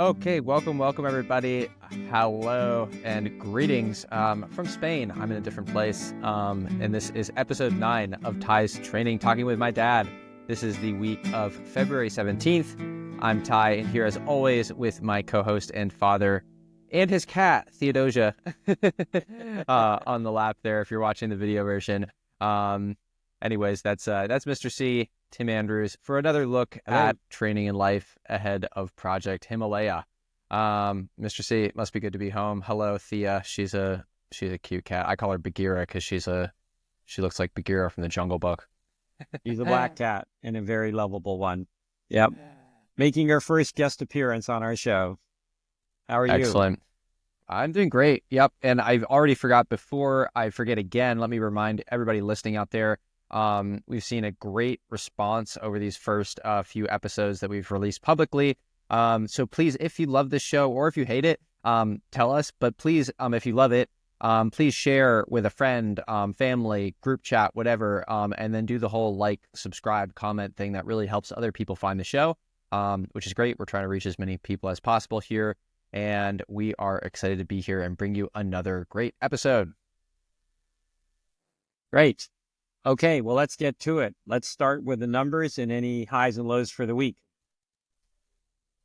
Okay, welcome everybody. Hello and greetings from Spain. I'm in a different place, and this is episode 9 of Ty's Training, talking with my dad. This is the week of February 17th. I'm Ty, and here as always with my co-host and father and his cat, Theodosia, on the lap there if you're watching the video version. Anyways, that's Mr. C, Tim Andrews, for another look at training and life ahead of Project Himalaya. Mr. C, it must be good to be home. Hello, Thea. She's a cute cat. I call her Bagheera because she looks like Bagheera from the Jungle Book. She's a black cat and a very lovable one. Yep. Making her first guest appearance on our show. How are you? Excellent. I'm doing great. Yep. And I've already forgot, before I forget again, let me remind everybody listening out there, we've seen a great response over these first few episodes that we've released publicly. So please, if you love this show or if you hate it, tell us. But please, if you love it, please share with a friend, family, group chat, whatever, and then do the whole like, subscribe, comment thing. That really helps other people find the show, which is great. We're trying to reach as many people as possible here, and we are excited to be here and bring you another great episode. Great. Okay, well, let's get to it. Let's start with the numbers and any highs and lows for the week.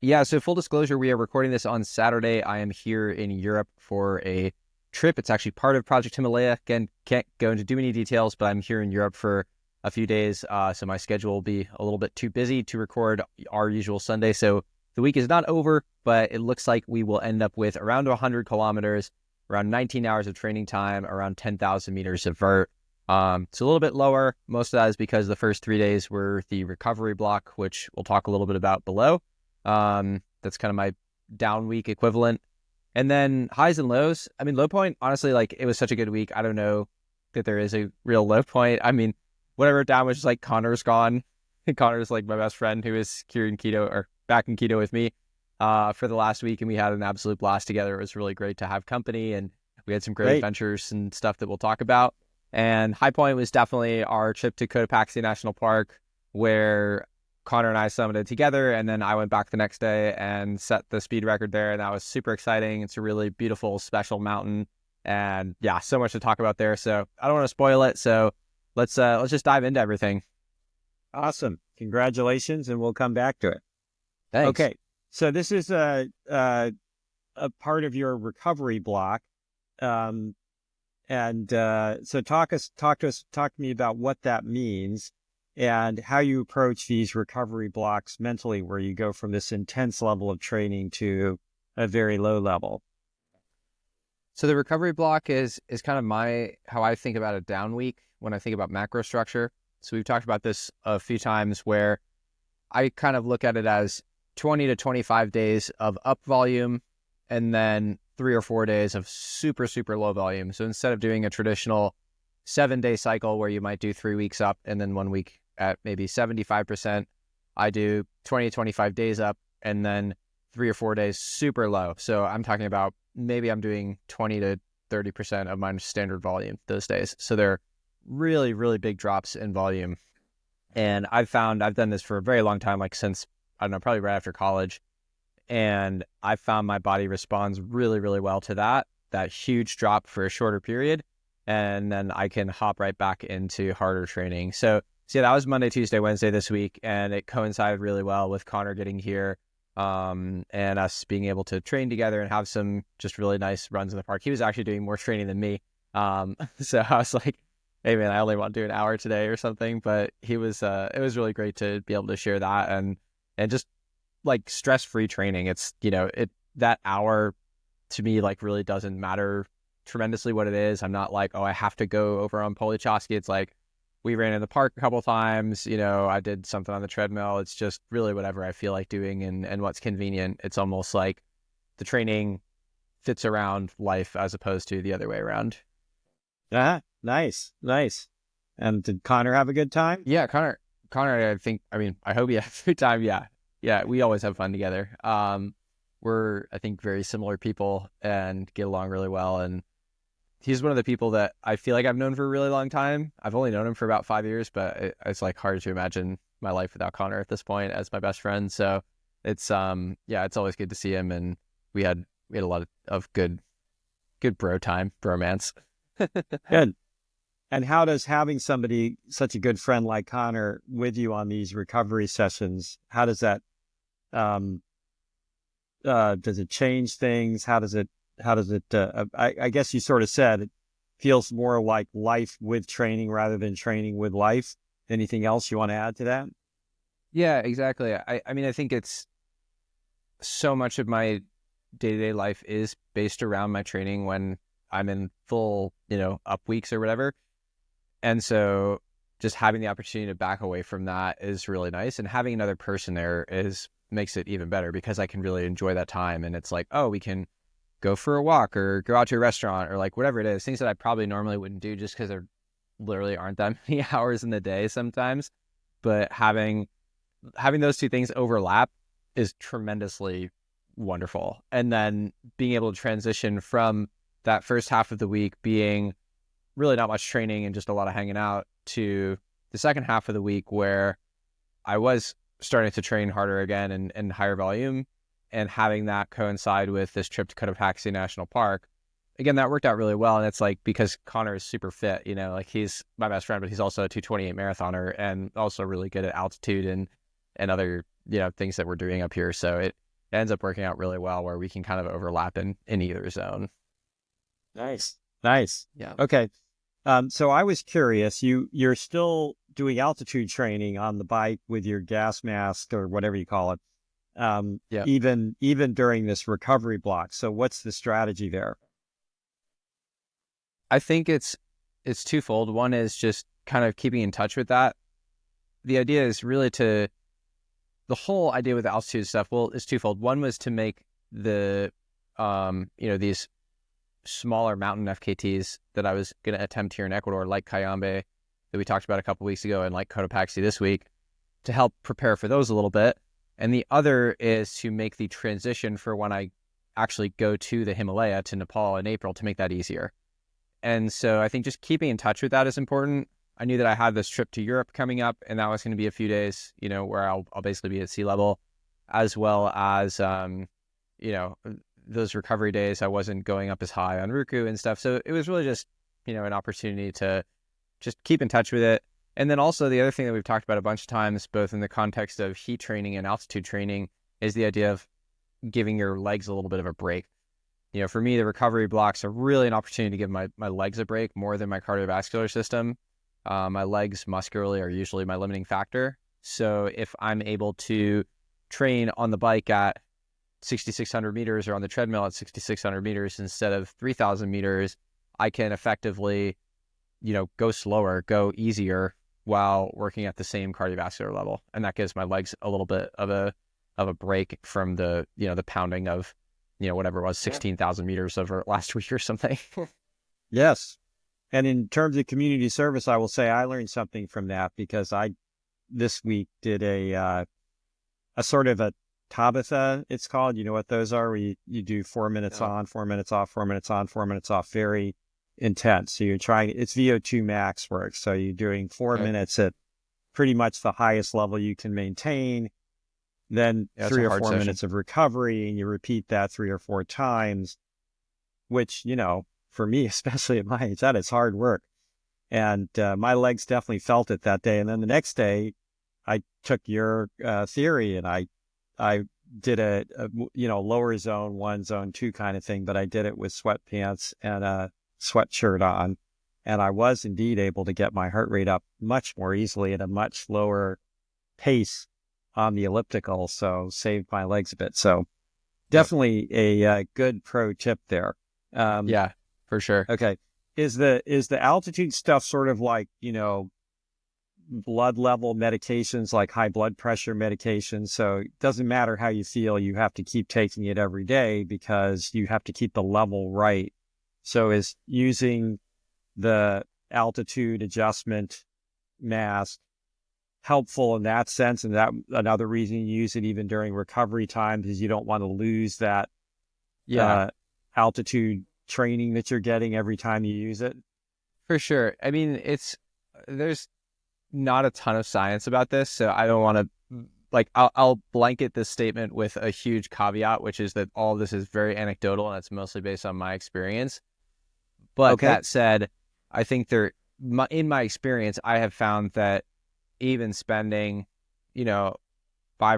Yeah, so full disclosure, we are recording this on Saturday. I am here in Europe for a trip. It's actually part of Project Himalaya. Again, can't go into too many details, but I'm here in Europe for a few days, so my schedule will be a little bit too busy to record our usual Sunday. So the week is not over, but it looks like we will end up with around 100 kilometers, around 19 hours of training time, around 10,000 meters of vert. It's a little bit lower. Most of that is because the first 3 days were the recovery block, which we'll talk a little bit about below. That's kind of my down week equivalent. And then highs and lows. I mean, low point, honestly, like, it was such a good week. I don't know that there is a real low point. I mean, what I wrote down was just like, Connor's gone. Connor's like my best friend who is here in keto, or back in keto with me, for the last week. And we had an absolute blast together. It was really great to have company, and we had some great adventures and stuff that we'll talk about. And high point was definitely our trip to Cotopaxi National Park, where Connor and I summited together, and then I went back the next day and set the speed record there, and that was super exciting. It's a really beautiful, special mountain, and yeah, so much to talk about there. So I don't want to spoil it, so let's just dive into everything. Awesome. Congratulations, and we'll come back to it. Thanks. Okay, so this is a part of your recovery block. So talk to me about what that means and how you approach these recovery blocks mentally, where you go from this intense level of training to a very low level. So the recovery block is kind of how I think about a down week when I think about macro structure. So we've talked about this a few times, where I kind of look at it as 20 to 25 days of up volume, and then 3 or 4 days of super, super low volume. So instead of doing a traditional 7-day cycle where you might do 3 weeks up and then 1 week at maybe 75%, I do 20 to 25 days up and then 3 or 4 days super low. So I'm talking about maybe I'm doing 20 to 30% of my standard volume those days. So they're really, really big drops in volume. And I've done this for a very long time, like since, I don't know, probably right after college. And I found my body responds really, really well to that huge drop for a shorter period. And then I can hop right back into harder training. So yeah, that was Monday, Tuesday, Wednesday this week. And it coincided really well with Connor getting here, and us being able to train together and have some just really nice runs in the park. He was actually doing more training than me. So I was like, hey man, I only want to do an hour today or something. But it was really great to be able to share that and just like stress-free training. It's, that hour to me, like, really doesn't matter tremendously what it is. I'm not like, oh, I have to go over on Polichowski. It's like, we ran in the park a couple times, I did something on the treadmill. It's just really whatever I feel like doing and what's convenient. It's almost like the training fits around life as opposed to the other way around. Nice. And did Connor have a good time? Yeah, Connor, I hope he had a good time. Yeah, we always have fun together. We're, I think, very similar people and get along really well. And he's one of the people that I feel like I've known for a really long time. I've only known him for about 5 years, but it's like hard to imagine my life without Connor at this point as my best friend. So it's always good to see him, and we had a lot of good bromance. Good. And how does having somebody, such a good friend like Connor, with you on these recovery sessions, how does that, does it change things? I guess you sort of said it feels more like life with training rather than training with life. Anything else you want to add to that? Yeah, exactly. I mean, I think it's so much of my day-to-day life is based around my training when I'm in full, up weeks or whatever. And so just having the opportunity to back away from that is really nice. And having another person there makes it even better because I can really enjoy that time. And it's like, oh, we can go for a walk or go out to a restaurant or like whatever it is, things that I probably normally wouldn't do just because there literally aren't that many hours in the day sometimes. But having those two things overlap is tremendously wonderful. And then being able to transition from that first half of the week being really not much training and just a lot of hanging out to the second half of the week where I was starting to train harder again and higher volume, and having that coincide with this trip to Cotopaxi National Park. Again, that worked out really well. And it's like, because Connor is super fit, like he's my best friend, but he's also a 228 marathoner and also really good at altitude and other, things that we're doing up here. So it ends up working out really well where we can kind of overlap in either zone. Nice. Nice. Yeah. Okay. So I was curious, you're still doing altitude training on the bike with your gas mask or whatever you call it, Yeah. even during this recovery block. So what's the strategy there? I think it's twofold. One is just kind of keeping in touch with that. The idea is really the whole idea with the altitude stuff, well, is twofold. One was to make the, these smaller mountain FKTs that I was going to attempt here in Ecuador, like Cayambe that we talked about a couple weeks ago, and like Cotopaxi this week, to help prepare for those a little bit. And the other is to make the transition for when I actually go to the Himalaya, to Nepal in April, to make that easier. And so I think just keeping in touch with that is important. I knew that I had this trip to Europe coming up, and that was going to be a few days, where I'll basically be at sea level, as well as, those recovery days, I wasn't going up as high on Ruku and stuff. So it was really just, an opportunity to just keep in touch with it. And then also the other thing that we've talked about a bunch of times, both in the context of heat training and altitude training, is the idea of giving your legs a little bit of a break. For me, the recovery blocks are really an opportunity to give my legs a break more than my cardiovascular system. My legs muscularly are usually my limiting factor. So if I'm able to train on the bike at 6,600 meters or on the treadmill at 6,600 meters instead of 3,000 meters, I can effectively, go slower, go easier while working at the same cardiovascular level. And that gives my legs a little bit of a break from the, the pounding of, whatever it was, 16,000 meters over last week or something. Yes. And in terms of community service, I will say I learned something from that because I this week did a sort of a Tabitha, it's called. You know what those are? Where you do 4 minutes on, 4 minutes off, 4 minutes on, 4 minutes off. Very intense. So you're trying, it's VO2 max work. So you're doing 4 minutes at pretty much the highest level you can maintain. Then 3 or 4 minutes of recovery, and you repeat that 3 or 4 times, which, for me, especially at my age, that is hard work. And my legs definitely felt it that day. And then the next day, I took your theory and I did a lower zone 1, zone 2 kind of thing, but I did it with sweatpants and a sweatshirt on. And I was indeed able to get my heart rate up much more easily at a much lower pace on the elliptical. So saved my legs a bit. So definitely a good pro tip there. Yeah, for sure. Okay. Is the altitude stuff sort of like, blood level medications, like high blood pressure medications? So it doesn't matter how you feel, you have to keep taking it every day because you have to keep the level right. So is using the altitude adjustment mask helpful in that sense? And that another reason you use it even during recovery times is you don't want to lose that altitude training that you're getting every time you use it? For sure. I mean, there's not a ton of science about this, so I don't want to like I'll blanket this statement with a huge caveat, which is that all of this is very anecdotal and it's mostly based on my experience. But Okay. that said, I think in my experience, I have found that even spending, 5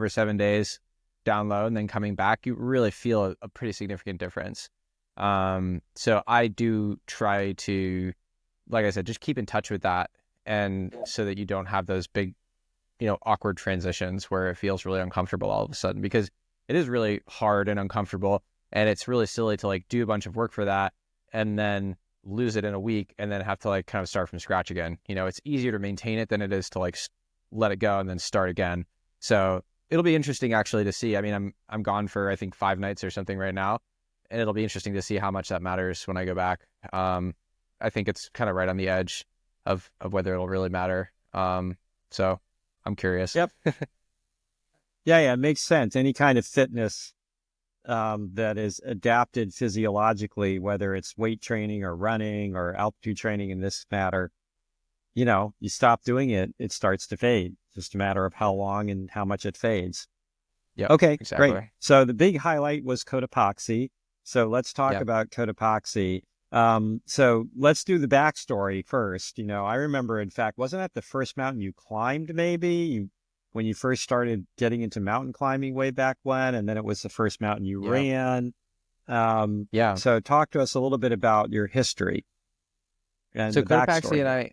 or 7 days down low and then coming back, you really feel a pretty significant difference. So I do try to, like I said, just keep in touch with that, and so that you don't have those big, awkward transitions where it feels really uncomfortable all of a sudden, because it is really hard and uncomfortable, and it's really silly to like do a bunch of work for that and then lose it in a week and then have to like kind of start from scratch again. It's easier to maintain it than it is to like let it go and then start again. So it'll be interesting actually to see. I mean, I'm gone for I think 5 nights or something right now, and it'll be interesting to see how much that matters when I go back. I think it's kind of right on the edge of whether it'll really matter. So I'm curious. Yep. Yeah, it makes sense. Any kind of fitness that is adapted physiologically, whether it's weight training or running or altitude training in this matter, you stop doing it, it starts to fade. Just a matter of how long and how much it fades. Yep, Okay, great. exactly. So the big highlight was Cotopaxi. So let's talk Yep. about Cotopaxi. So let's do the backstory first. I remember, in fact, wasn't that the first mountain you climbed, maybe? When you first started getting into mountain climbing way back when, and then it was the first mountain you Yeah. ran. Yeah. So talk to us a little bit about your history and So the backstory there.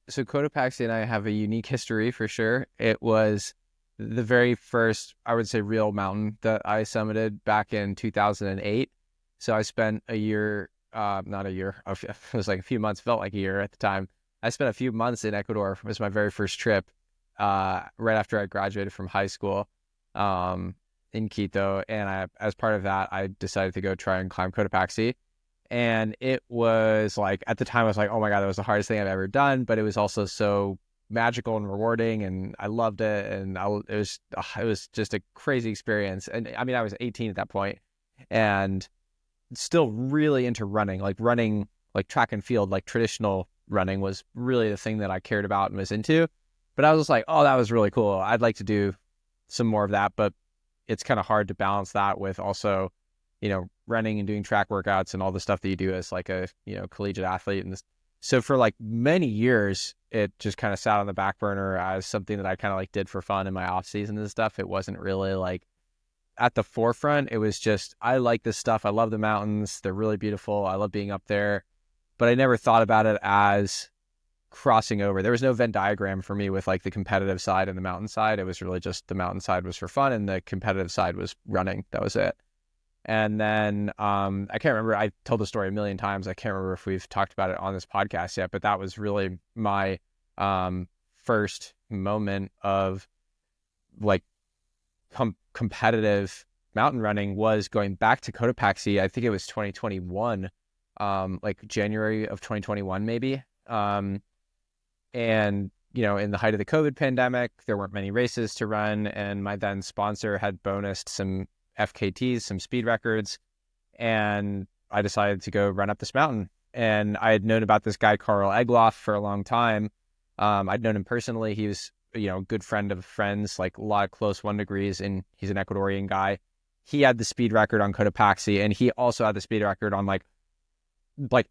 Cotopaxi and I have a unique history for sure. It was the very first, I would say, real mountain that I summited back in 2008. So I spent a year, not a year, it was like a few months, felt like a year at the time. I spent a few months in Ecuador. It was my very first trip, right after I graduated from high school, in Quito. And as part of that, I decided to go try and climb Cotopaxi. And it was like, at the time, I was like, oh my God, that was the hardest thing I've ever done. But it was also so magical and rewarding, and I loved it. And it was just a crazy experience. And I mean, I was 18 at that point and still really into running, like track and field, like traditional running was really the thing that I cared about and was into. But I was just like, oh, that was really cool. I'd like to do some more of that, but it's kind of hard to balance that with also, running and doing track workouts and all the stuff that you do as like a, collegiate athlete. And so for like many years, it just kind of sat on the back burner as something that I kind of like did for fun in my off season and stuff. It wasn't really like at the forefront. It was just, I like this stuff. I love the mountains. They're really beautiful. I love being up there, but I never thought about it as crossing over. There was no Venn diagram for me with like the competitive side and the mountain side. It was really just the mountain side was for fun and the competitive side was running. That was it. And then I can't remember. I told the story a million times. I can't remember if we've talked about it on this podcast yet, but that was really my first moment of like competitive mountain running, was going back to Cotopaxi. I think it was 2021, like January of 2021, maybe. And, in the height of the COVID pandemic, there weren't many races to run. And my then sponsor had bonused some FKTs, some speed records, and I decided to go run up this mountain. And I had known about this guy, Carl Egloff, for a long time. I'd known him personally. He was, a good friend of friends, like a lot of close 1 degrees, and he's an Ecuadorian guy. He had the speed record on Cotopaxi, and he also had the speed record on like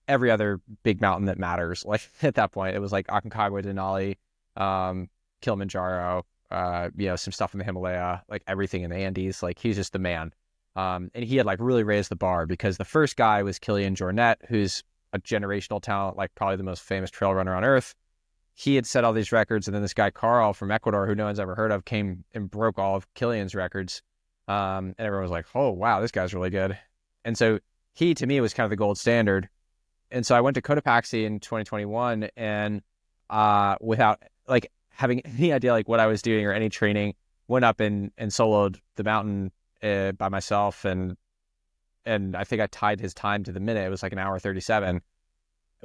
every other big mountain that matters. Like at that point, it was like Aconcagua, Denali, Kilimanjaro, some stuff in the Himalaya, like everything in the Andes. Like he's just the man. And he had like really raised the bar, because the first guy was Kilian Jornet, who's a generational talent, like probably the most famous trail runner on earth. He had set all these records, and then this guy Carl from Ecuador, who no one's ever heard of, came and broke all of Kilian's records. And everyone was like, oh wow, this guy's really good. And so he, to me, was kind of the gold standard. And so I went to Cotopaxi in 2021, and without like having any idea like what I was doing or any training, went up and soloed the mountain by myself, and I think I tied his time to the minute. It was like an hour 37. It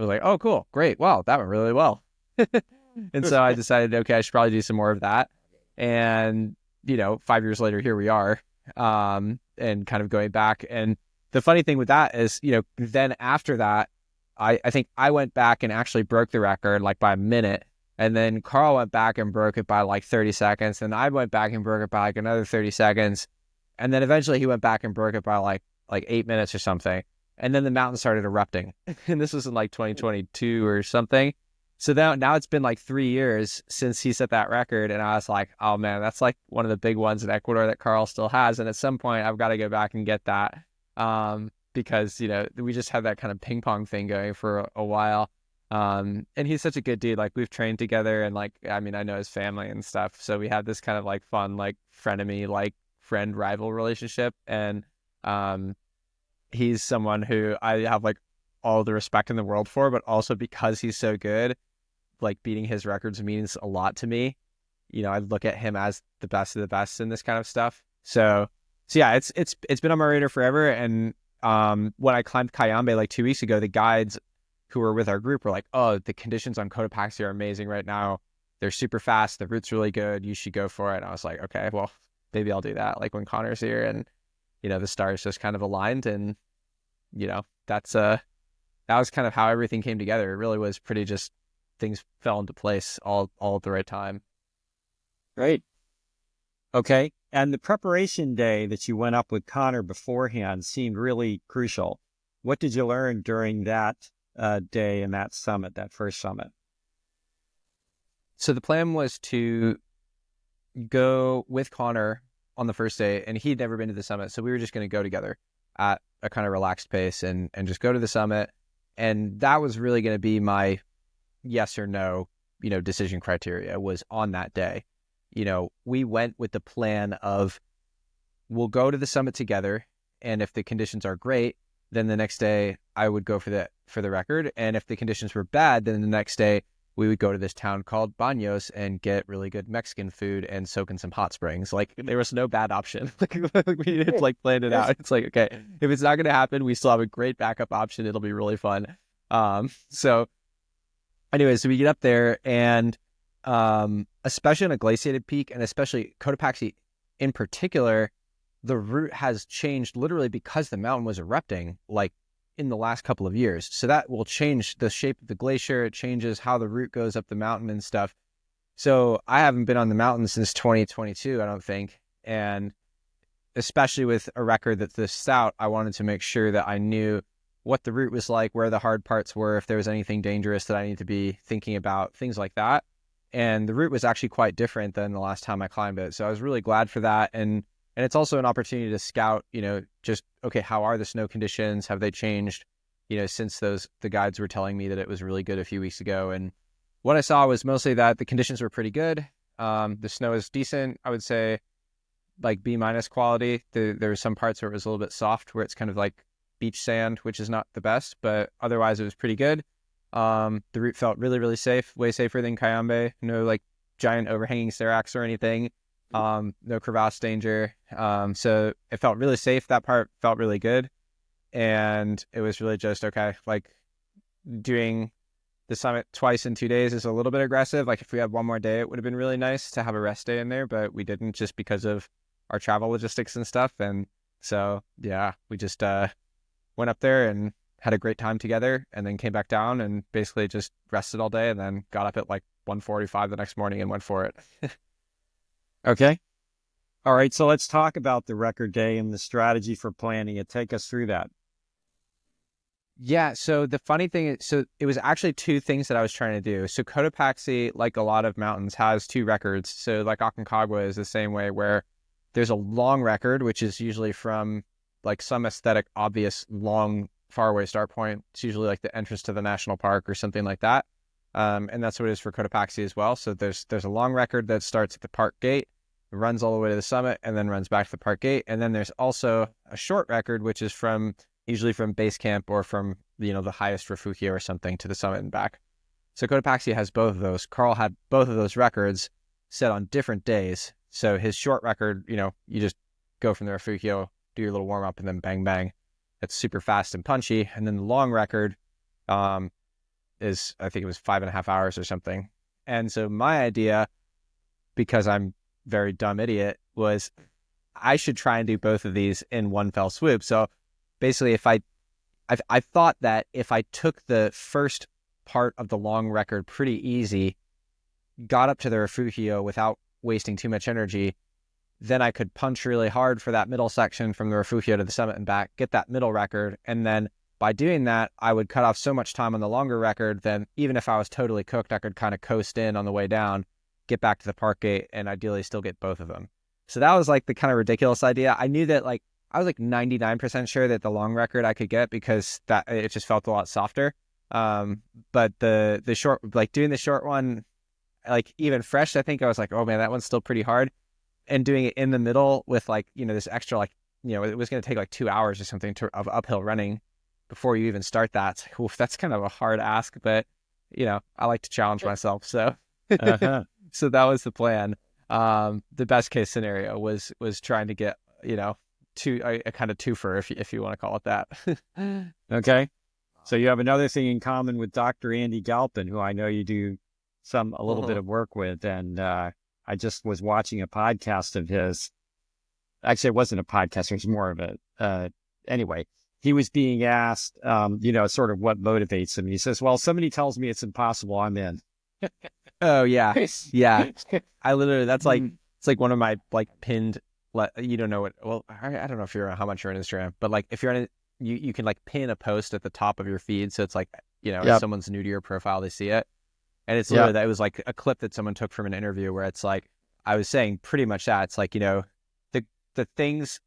was like, oh cool, great, wow, that went really well. And so I decided, okay, I should probably do some more of that. And 5 years later, here we are, and kind of going back. And the funny thing with that is, then after that, I think I went back and actually broke the record like by a minute. And then Carl went back and broke it by like 30 seconds. And I went back and broke it by like another 30 seconds. And then eventually he went back and broke it by like 8 minutes or something. And then the mountain started erupting. And this was in like 2022 or something. So now it's been like 3 years since he set that record. And I was like, oh man, that's like one of the big ones in Ecuador that Carl still has. And at some point I've got to go back and get that. Because, we just had that kind of ping pong thing going for a while. And he's such a good dude. Like we've trained together and like, I mean, I know his family and stuff. So we had this kind of like fun, like frenemy, like friend rival relationship. And, he's someone who I have like all the respect in the world for, but also because he's so good, like beating his records means a lot to me. I look at him as the best of the best in this kind of stuff. So yeah, it's been on my radar forever. And when I climbed Cayambe like 2 weeks ago, the guides who were with our group were like, oh, the conditions on Cotopaxi are amazing right now. They're super fast. The route's really good. You should go for it. And I was like, okay, well, maybe I'll do that. Like when Connor's here and, the stars just kind of aligned and, that was kind of how everything came together. It really was pretty just things fell into place all at the right time. Great. Okay. And the preparation day that you went up with Connor beforehand seemed really crucial. What did you learn during that day and that summit, that first summit? So the plan was to go with Connor on the first day, and he'd never been to the summit. So we were just going to go together at a kind of relaxed pace and just go to the summit. And that was really going to be my yes or no, decision criteria was on that day. We went with the plan of we'll go to the summit together. And if the conditions are great, then the next day I would go for the record. And if the conditions were bad, then the next day we would go to this town called Baños and get really good Mexican food and soak in some hot springs. Like there was no bad option. We had like planned it out. It's like, okay, if it's not going to happen, we still have a great backup option. It'll be really fun. So anyways, so we get up there and, especially on a glaciated peak and especially Cotopaxi in particular, the route has changed literally because the mountain was erupting like in the last couple of years. So that will change the shape of the glacier. It changes how the route goes up the mountain and stuff. So I haven't been on the mountain since 2022, I don't think. And especially with a record that's this stout, I wanted to make sure that I knew what the route was like, where the hard parts were, if there was anything dangerous that I need to be thinking about, things like that. And the route was actually quite different than the last time I climbed it. So I was really glad for that. And it's also an opportunity to scout, just, okay, how are the snow conditions? Have they changed, since the guides were telling me that it was really good a few weeks ago? And what I saw was mostly that the conditions were pretty good. The snow is decent. I would say like B- quality. There were some parts where it was a little bit soft, where it's kind of like beach sand, which is not the best, but otherwise it was pretty good. The route felt really, really safe, way safer than Cayambe. No like giant overhanging seracs or anything. No crevasse danger. So it felt really safe. That part felt really good. And it was really just, okay, like doing the summit twice in 2 days is a little bit aggressive. Like if we had one more day, it would have been really nice to have a rest day in there, but we didn't just because of our travel logistics and stuff. And so, yeah, we just, went up there and had a great time together and then came back down and basically just rested all day and then got up at like 1:45 the next morning and went for it. Okay. All right. So let's talk about the record day and the strategy for planning it. Take us through that. Yeah. So the funny thing is, so it was actually two things that I was trying to do. So Cotopaxi, like a lot of mountains, has two records. So like Aconcagua is the same way, where there's a long record, which is usually from like some aesthetic, obvious, long, faraway start point. It's usually like the entrance to the national park or something like that. And that's what it is for Cotopaxi as well. So there's a long record that starts at the park gate, runs all the way to the summit, and then runs back to the park gate. And then there's also a short record, which is usually from base camp or from, the highest refugio or something to the summit and back. So Cotopaxi has both of those. Carl had both of those records set on different days. So his short record, you just go from the refugio, do your little warm up, and then bang, bang. It's super fast and punchy. And then the long record is, I think it was 5.5 hours or something. And so my idea, because I'm very dumb idiot, was I should try and do both of these in one fell swoop. So basically, I thought that if I took the first part of the long record pretty easy got up to the refugio without wasting too much energy, then I could punch really hard for that middle section from the refugio to the summit and back, get that middle record. And then by doing that, I would cut off so much time on the longer record, then even if I was totally cooked, I could kind of coast in on the way down, get back to the park gate, and ideally still get both of them. So that was like the kind of ridiculous idea. I knew that like, I was like 99% sure that the long record I could get because that it just felt a lot softer. But the short, like doing the short one, like even fresh, I think I was like, oh man, that one's still pretty hard. And doing it in the middle with like, this extra, like, it was going to take like 2 hours or something of uphill running before you even start that. It's like, oof, that's kind of a hard ask, but I like to challenge myself. So, so that was the plan. The best case scenario was trying to get, a kind of twofer, if you want to call it that. Okay. So you have another thing in common with Dr. Andy Galpin, who I know you do a little bit of work with. And, I just was watching a podcast of his. Actually, it wasn't a podcast. It was more of anyway, he was being asked, sort of what motivates him. He says, well, somebody tells me it's impossible, I'm in. Oh yeah. Yeah. I literally, that's like, it's like one of my like pinned, you don't know what, well, I don't know if how much you're on Instagram, but like if you're on it, you can like pin a post at the top of your feed. So it's like, if someone's new to your profile, they see it. And it's literally that it was like a clip that someone took from an interview where it's like, I was saying pretty much that. It's like, the things,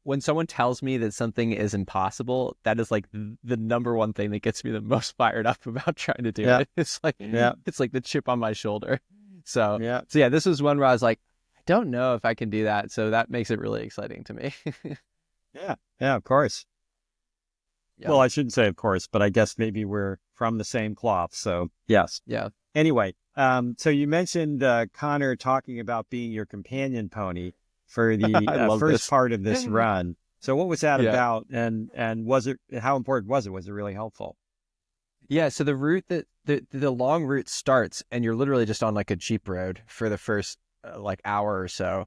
when someone tells me that something is impossible, that is like the number one thing that gets me the most fired up about trying to do it. It's like, it's like the chip on my shoulder. So yeah, this was one where I was like, I don't know if I can do that. So that makes it really exciting to me. Yeah, of course. Yep. Well, I shouldn't say of course, but I guess maybe we're from the same cloth. So yes. Yeah. Anyway, so you mentioned Connor talking about being your companion pony for the first part of this run. So what was that about? And how important was it? Was it really helpful? Yeah. So the route the long route starts, and you're literally just on like a Jeep road for the first like hour or so.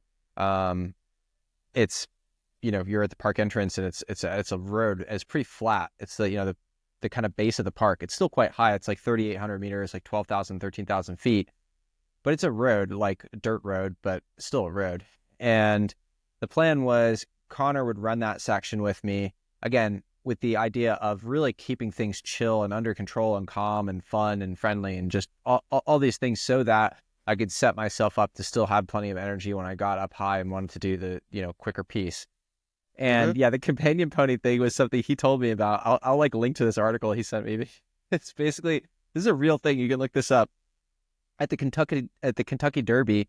It's, you're at the park entrance, and it's a road. It's pretty flat. It's the kind of base of the park. It's still quite high. It's like 3,800 meters, like 12,000, 13,000 feet. But it's a road, like a dirt road, but still a road. And the plan was Connor would run that section with me, again, with the idea of really keeping things chill and under control and calm and fun and friendly and just all these things so that I could set myself up to still have plenty of energy when I got up high and wanted to do the, quicker piece. And the companion pony thing was something he told me about. I'll like link to this article he sent me. It's basically, this is a real thing. You can look this up. At the Kentucky Derby,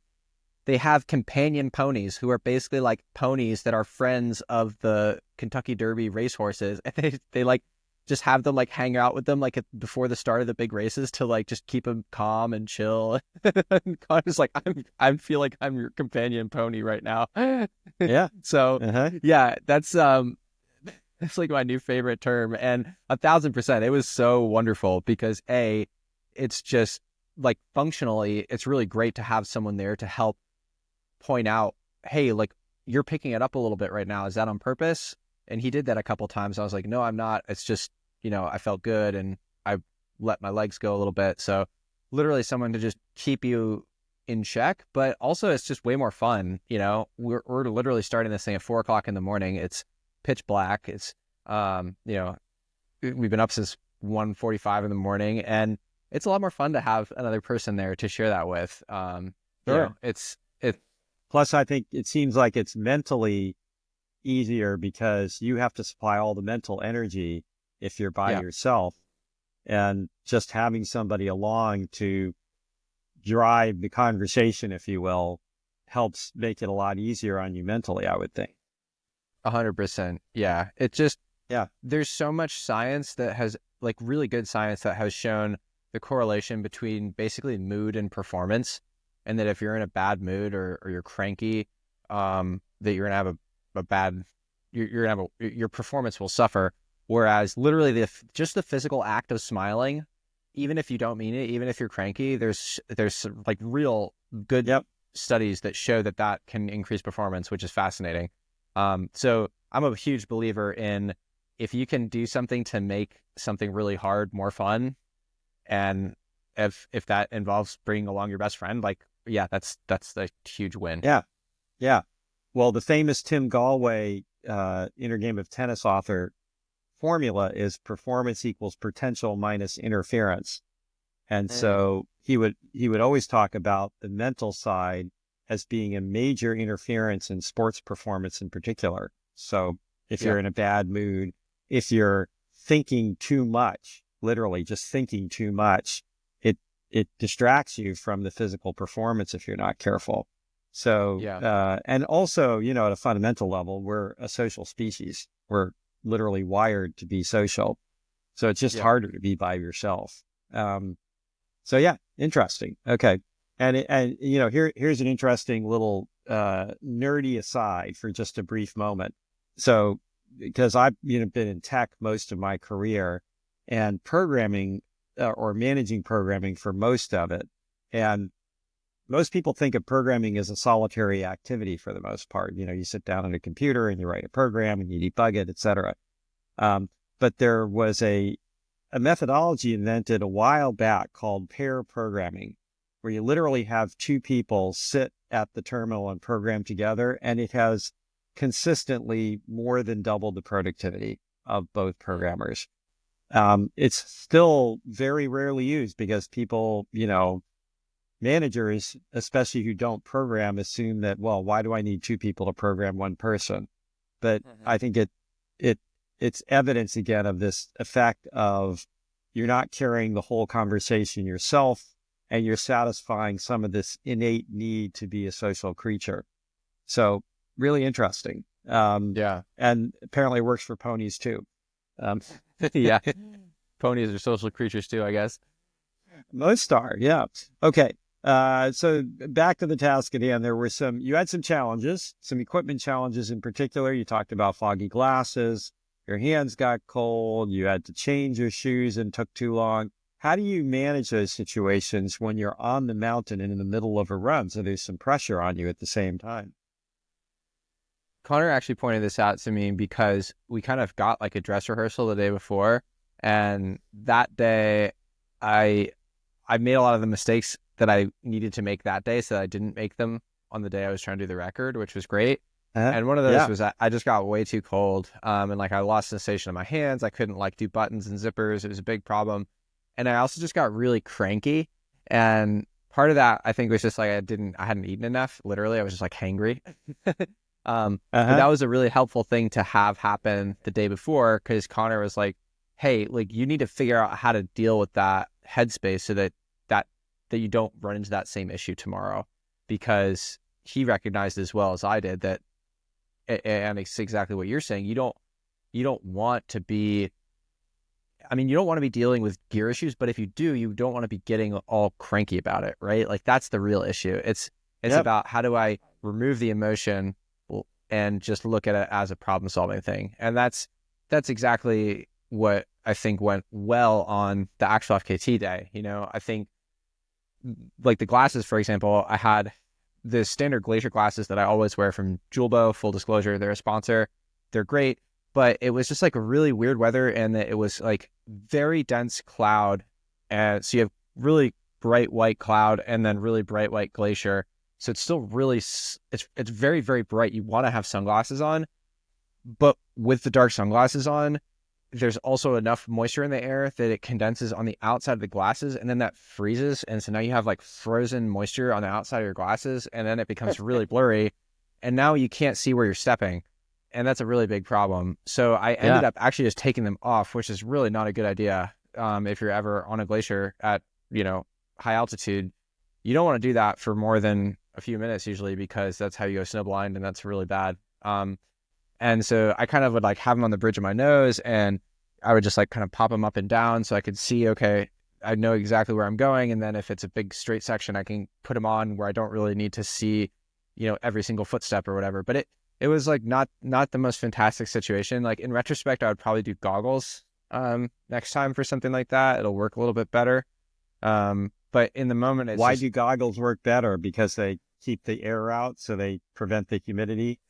they have companion ponies who are basically like ponies that are friends of the Kentucky Derby racehorses, and they like just have them like hang out with them like before the start of the big races to like just keep them calm and chill. And Connor's like, I feel like I'm your companion pony right now. Yeah. So that's it's like my new favorite term, and 1,000%. It was so wonderful because it's just like functionally, it's really great to have someone there to help point out, hey, like you're picking it up a little bit right now. Is that on purpose? And he did that a couple times. I was like, no, I'm not. It's just, I felt good and I let my legs go a little bit. So literally someone to just keep you in check, but also it's just way more fun. We're literally starting this thing at 4:00 in the morning. It's pitch black. It's, we've been up since 1:45 in the morning, and it's a lot more fun to have another person there to share that with. Sure. It's plus I think it seems like it's mentally easier because you have to supply all the mental energy if you're by yourself, and just having somebody along to drive the conversation, if you will, helps make it a lot easier on you mentally, I would think. 100%. Yeah. It just, there's so much science that has like really good science that has shown the correlation between basically mood and performance. And that if you're in a bad mood or you're cranky, that you're going to have a bad, you're going to have your performance will suffer. Whereas literally just the physical act of smiling, even if you don't mean it, even if you're cranky, there's like real good studies that show that can increase performance, which is fascinating. So I'm a huge believer in, if you can do something to make something really hard more fun, and if that involves bringing along your best friend, like, yeah, that's a huge win. Yeah. Yeah. Well, the famous Tim Galway Inner Game of Tennis author formula is performance equals potential minus interference. And Mm. so he would always talk about the mental side as being a major interference in sports performance in particular. So if Yeah. you're in a bad mood, if you're thinking too much, literally just thinking too much, it distracts you from the physical performance if you're not careful. So Yeah. and also, at a fundamental level, we're a social species. We're literally wired to be social. So it's just Yeah. harder to be by yourself. So yeah, interesting. Okay. And here's an interesting little nerdy aside for just a brief moment. So because I've been in tech most of my career and programming or managing programming for most of it, and most people think of programming as a solitary activity for the most part. You sit down on a computer and you write a program and you debug it, et cetera. But there was a methodology invented a while back called pair programming, where you literally have two people sit at the terminal and program together, and it has consistently more than doubled the productivity of both programmers. It's still very rarely used because people, managers, especially who don't program, assume that, well, why do I need two people to program one person? But I think it it's evidence again of this effect of you're not carrying the whole conversation yourself, and you're satisfying some of this innate need to be a social creature. So really interesting. Yeah. And apparently it works for ponies too. Um, Yeah. Ponies are social creatures too, I guess. Most are, yeah. Okay. So back to the task at hand, you had some challenges, some equipment challenges in particular. You talked about foggy glasses, your hands got cold, you had to change your shoes and took too long. How do you manage those situations when you're on the mountain and in the middle of a run? So there's some pressure on you at the same time. Connor actually pointed this out to me because we kind of got like a dress rehearsal the day before, and that day I made a lot of the mistakes that I needed to make that day, so that I didn't make them on the day I was trying to do the record, which was great. And one of those Yeah. was I just got way too cold, and like I lost sensation in my hands. I couldn't like do buttons and zippers. It was a big problem, and I also just got really cranky. And part of that I think was just like I hadn't eaten enough. Literally, I was just like hangry. But that Uh-huh. was a really helpful thing to have happen the day before, because Connor was like, "Hey, like you need to figure out how to deal with that headspace so that that you don't run into that same issue tomorrow," because he recognized as well as I did that, and it's exactly what you're saying. You don't want to be. I mean, you don't want to be dealing with gear issues, but if you do, you don't want to be getting all cranky about it, right? Like that's the real issue. It's Yep. about how do I remove the emotion and just look at it as a problem solving thing. And that's exactly what I think went well on the actual FKT day. I think like the glasses, for example, I had the standard glacier glasses that I always wear from Julbo. Full disclosure, they're a sponsor. They're great, but it was just like a really weird weather, and it was like very dense cloud, and so you have really bright white cloud and then really bright white glacier. So it's still really it's very very bright. You want to have sunglasses on, but with the dark sunglasses on, there's also enough moisture in the air that it condenses on the outside of the glasses, and then that freezes. And so now you have like frozen moisture on the outside of your glasses, and then it becomes really blurry. And now you can't see where you're stepping. And that's a really big problem. So I ended Yeah. up actually just taking them off, which is really not a good idea. If you're ever on a glacier at, high altitude, you don't want to do that for more than a few minutes usually, because that's how you go snowblind, and that's really bad. And so I kind of would like have them on the bridge of my nose, and I would just like kind of pop them up and down so I could see, okay, I know exactly where I'm going. And then if it's a big straight section, I can put them on where I don't really need to see, every single footstep or whatever. But it was like not the most fantastic situation. Like in retrospect, I would probably do goggles next time for something like that. It'll work a little bit better. But in the moment, it's Why just, do goggles work better? Because they keep the air out, so they prevent the humidity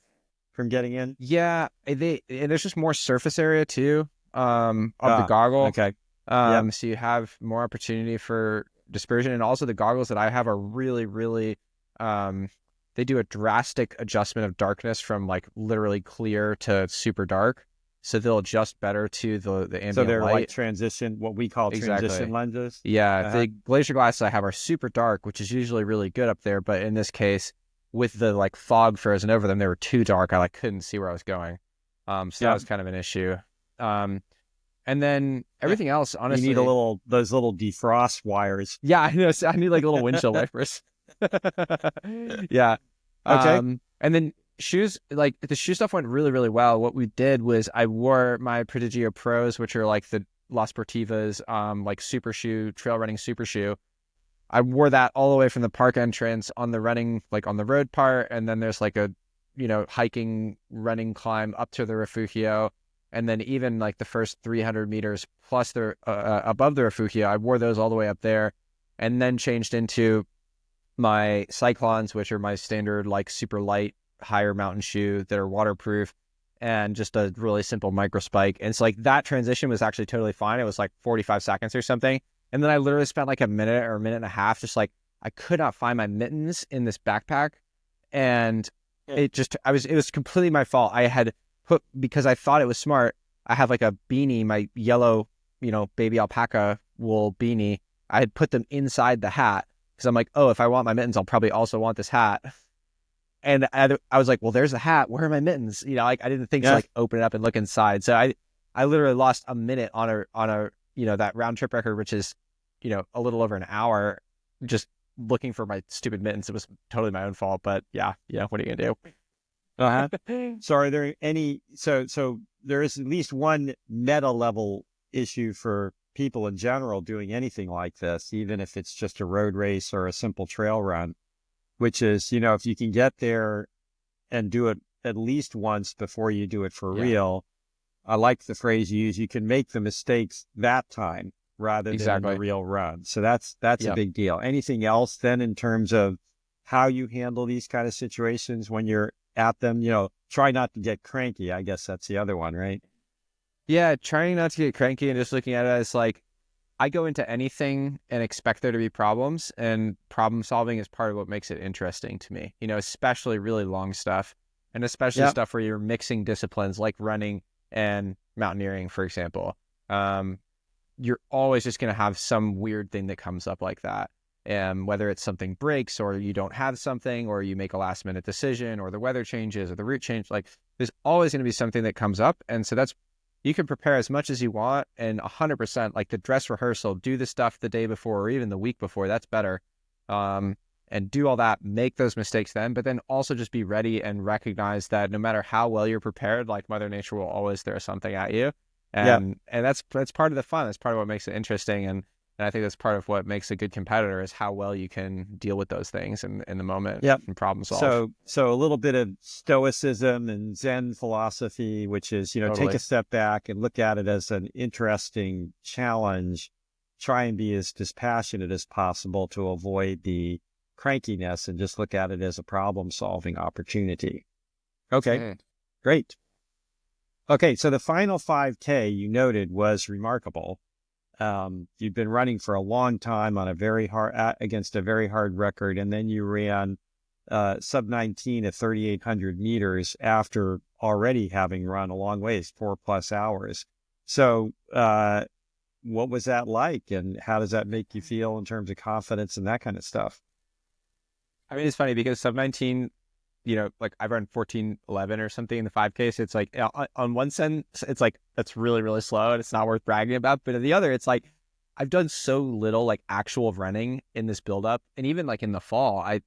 from getting in? yeah, there's just more surface area too, of the Ah, goggle. okay. Yep. So you have more opportunity for dispersion. And also the goggles that I have are really, really, they do a drastic adjustment of darkness from like literally clear to super dark. So they'll adjust better to the So ambient they're like light. transition, what we call transition Exactly. lenses. Yeah, Uh-huh. the glacier glasses I have are super dark, which is usually really good up there. But in this case, with the like fog frozen over them, they were too dark. I like couldn't see where I was going. So that Yeah. was kind of an issue. Um, and then Yeah. everything else, You need honestly, those little defrost wires. yeah, I know. I need like little windshield wipers. Yeah. Okay. And then shoes, like the shoe stuff went really, really well. What we did was I wore my Prodigio Pros, which are like the Las Sportivas, like super shoe, trail running super shoe. I wore that all the way from the park entrance on the running, like on the road part. And then there's like a, hiking, running climb up to the Refugio. And then even like the first 300 meters plus the above the Refugio, I wore those all the way up there and then changed into my Cyclones, which are my standard, like super light, higher mountain shoe that are waterproof and just a really simple micro spike. And so like that transition was actually totally fine. It was like 45 seconds or something. And then I literally spent like a minute or a minute and a half, just like I could not find my mittens in this backpack. And it was completely my fault. I had put, because I thought it was smart, I have like a beanie, my yellow, baby alpaca wool beanie. I had put them inside the hat because I'm like, oh, if I want my mittens, I'll probably also want this hat. And I was like, well, there's the hat. Where are my mittens? Like I didn't think to Yeah. like open it up and look inside. So I literally lost a minute on a that round trip record, which is a little over an hour, just looking for my stupid mittens. It was totally my own fault, but yeah, what are you gonna Uh-huh. do? So are there any, so there is at least one meta level issue for people in general doing anything like this, even if it's just a road race or a simple trail run, which is, if you can get there and do it at least once before you do it for Yeah, real. I like the phrase you use. You can make the mistakes that time rather than in the exactly. real run. So that's a Yep. big deal. Anything else then in terms of how you handle these kind of situations when you're at them? Try not to get cranky. I guess that's the other one, right? Yeah, trying not to get cranky and just looking at it as like I go into anything and expect there to be problems, and problem solving is part of what makes it interesting to me. Especially really long stuff, and especially Yeah. stuff where you're mixing disciplines like running and mountaineering, for example. You're always just going to have some weird thing that comes up like that. And whether it's something breaks or you don't have something or you make a last minute decision or the weather changes or the route change, like there's always going to be something that comes up. And so you can prepare as much as you want and 100%, like the dress rehearsal, do the stuff the day before or even the week before, that's better. And do all that, make those mistakes then, but then also just be ready and recognize that no matter how well you're prepared, like Mother Nature will always throw something at you. Yeah. And that's part of the fun. That's part of what makes it interesting. And I think that's part of what makes a good competitor is how well you can deal with those things in the moment Yeah. and problem solve. So a little bit of stoicism and Zen philosophy, which is, take Totally. a step back and look at it as an interesting challenge. Try and be as dispassionate as possible to avoid the crankiness and just look at it as a problem solving opportunity. Okay, Mm. great. Okay, so the final 5K you noted was remarkable. You've been running for a long time on a very hard against a very hard record, and then you ran sub 19 at 3,800 meters after already having run a long ways, 4+ hours. So, what was that like, and how does that make you feel in terms of confidence and that kind of stuff? I mean, it's funny because sub 19, like I've run 14:11 or something in the 5K. So it's like on one sense, it's like that's really, really slow and it's not worth bragging about. But on the other, it's like I've done so little like actual running in this buildup. And even like in the fall, I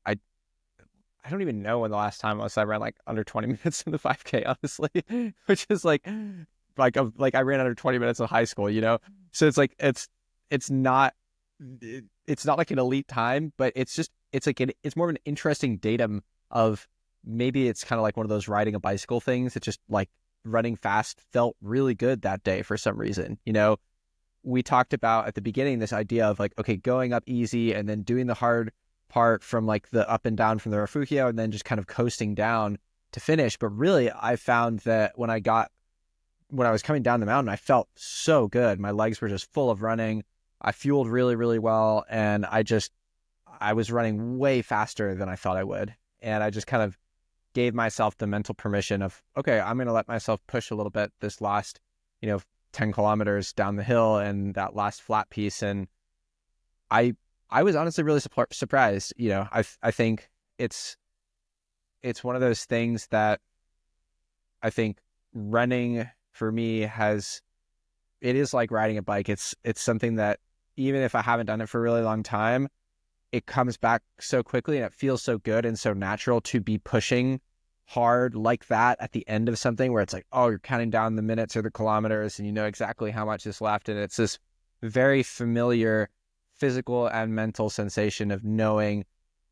don't even know when the last time was I ran like under 20 minutes in the 5K, honestly, which is like I ran under 20 minutes in high school. So it's like it's not it's not like an elite time, but it's like it's more of an interesting datum of maybe it's kind of like one of those riding a bicycle things. It's just like running fast felt really good that day for some reason. We talked about at the beginning this idea of like, okay, going up easy and then doing the hard part from like the up and down from the Refugio and then just kind of coasting down to finish. But really, I found that when I was coming down the mountain, I felt so good. My legs were just full of running. I fueled really, really well, and I was running way faster than I thought I would. And I just kind of gave myself the mental permission of, okay, I'm going to let myself push a little bit this last, 10 kilometers down the hill and that last flat piece. And I, I was honestly really surprised. I think it's one of those things that I think running for me it is like riding a bike. It's something that even if I haven't done it for a really long time, it comes back so quickly and it feels so good and so natural to be pushing hard like that at the end of something where it's like, oh, you're counting down the minutes or the kilometers and you know exactly how much is left. And it's this very familiar physical and mental sensation of knowing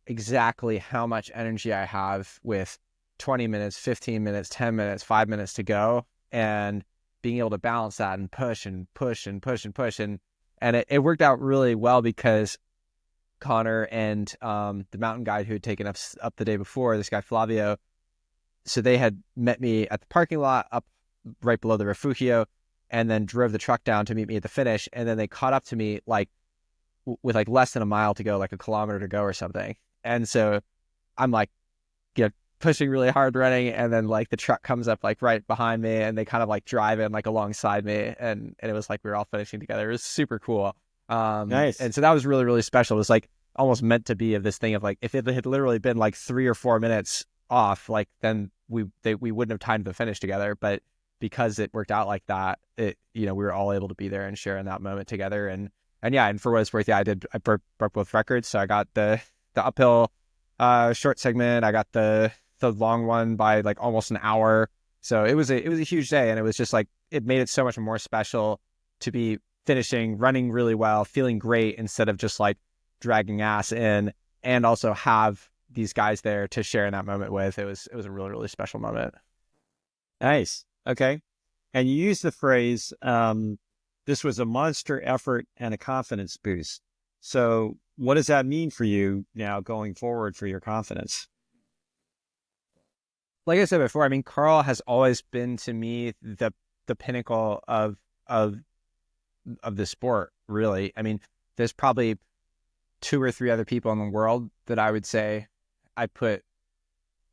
exactly how much energy I have with 20 minutes, 15 minutes, 10 minutes, 5 minutes to go, and being able to balance that and push and push and push and push. And it worked out really well because Connor and the mountain guide who had taken us up the day before, this guy Flavio, so they had met me at the parking lot up right below the refugio and then drove the truck down to meet me at the finish. And then they caught up to me with less than a mile to go, like a kilometer to go or something. And so I'm like, pushing really hard running. And then like the truck comes up like right behind me and they kind of like drive in like alongside me. And it was like we were all finishing together. It was super cool. Nice. And so that was really, really special. It was like almost meant to be of this thing of like, if it had literally been like 3 or 4 minutes off, like then we wouldn't have timed the finish together. But because it worked out like that, we were all able to be there and share in that moment together. And yeah, and for what it's worth, yeah, I broke both records. So I got the uphill short segment. I got the long one by like almost an hour. So it was a huge day, and it was just like it made it so much more special to be finishing, running really well, feeling great instead of just like dragging ass in, and also have these guys there to share in that moment with. It was a really, really special moment. Nice. Okay. And you used the phrase, this was a monster effort and a confidence boost. So what does that mean for you now going forward for your confidence? Like I said before, I mean, Carl has always been to me the pinnacle of the sport, really. I mean, there's probably 2 or 3 other people in the world that I would say I put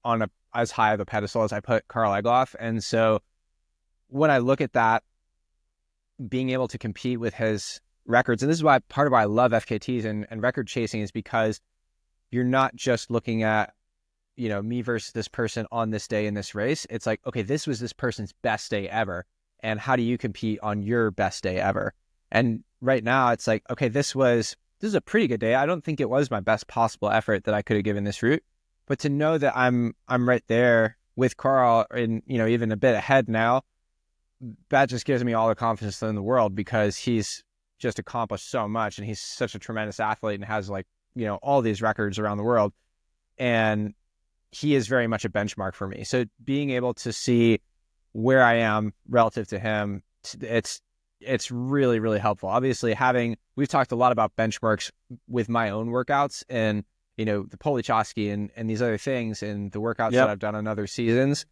on as high of a pedestal as I put Carl Egloff. And so when I look at that, being able to compete with his records, and this is why part of why I love FKTs and record chasing, is because you're not just looking at, me versus this person on this day in this race. It's like, okay, this was this person's best day ever. And how do you compete on your best day ever? And right now it's like, okay, this is a pretty good day. I don't think it was my best possible effort that I could have given this route, but to know that I'm right there with Carl and, even a bit ahead now, that just gives me all the confidence in the world, because he's just accomplished so much and he's such a tremendous athlete and has all these records around the world. And he is very much a benchmark for me. So being able to see where I am relative to him, it's really, really helpful. Obviously we've talked a lot about benchmarks with my own workouts and, the Polichowski and these other things and the workouts that I've done on other seasons,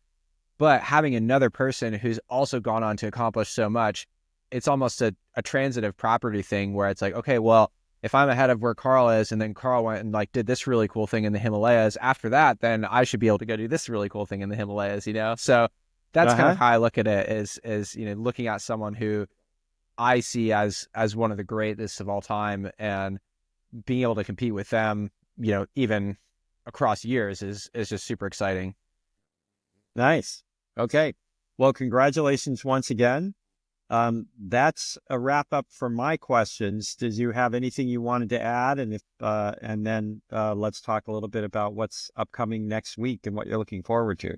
but having another person who's also gone on to accomplish so much, it's almost a transitive property thing where it's like, okay, well, if I'm ahead of where Carl is and then Carl went and did this really cool thing in the Himalayas after that, then I should be able to go do this really cool thing in the Himalayas, So that's kind of how I look at it is looking at someone who I see as one of the greatest of all time, and being able to compete with them, even across years is just super exciting. Nice. Okay. Well, congratulations once again. That's a wrap up for my questions. Did you have anything you wanted to add? And then let's talk a little bit about what's upcoming next week and what you're looking forward to.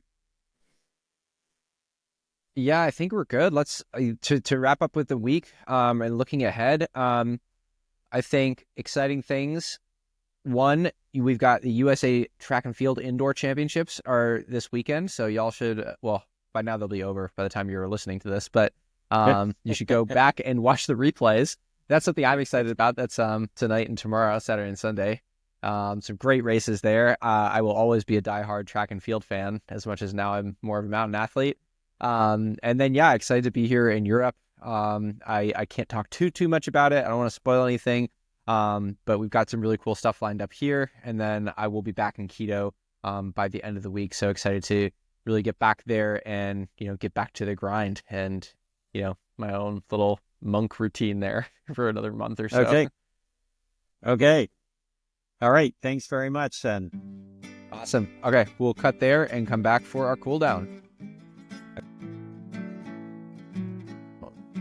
Yeah, I think we're good. Let's to wrap up with the week and looking ahead. I think exciting things. One, we've got the USA Track and Field Indoor Championships are this weekend, so y'all should. Well, by now they'll be over by the time you're listening to this, but you should go back and watch the replays. That's something I'm excited about. That's tonight and tomorrow, Saturday and Sunday. Some great races there. I will always be a diehard track and field fan, as much as now I'm more of a mountain athlete. And then, yeah, excited to be here in Europe I can't talk too much about it. I don't want to spoil anything. But we've got some really cool stuff lined up here, and then I will be back in keto by the end of the week. So excited to really get back there and, get back to the grind and, my own little monk routine there for another month or so. Okay. Okay. All right. Thanks very much, then. Awesome. Okay. We'll cut there and come back for our cool down.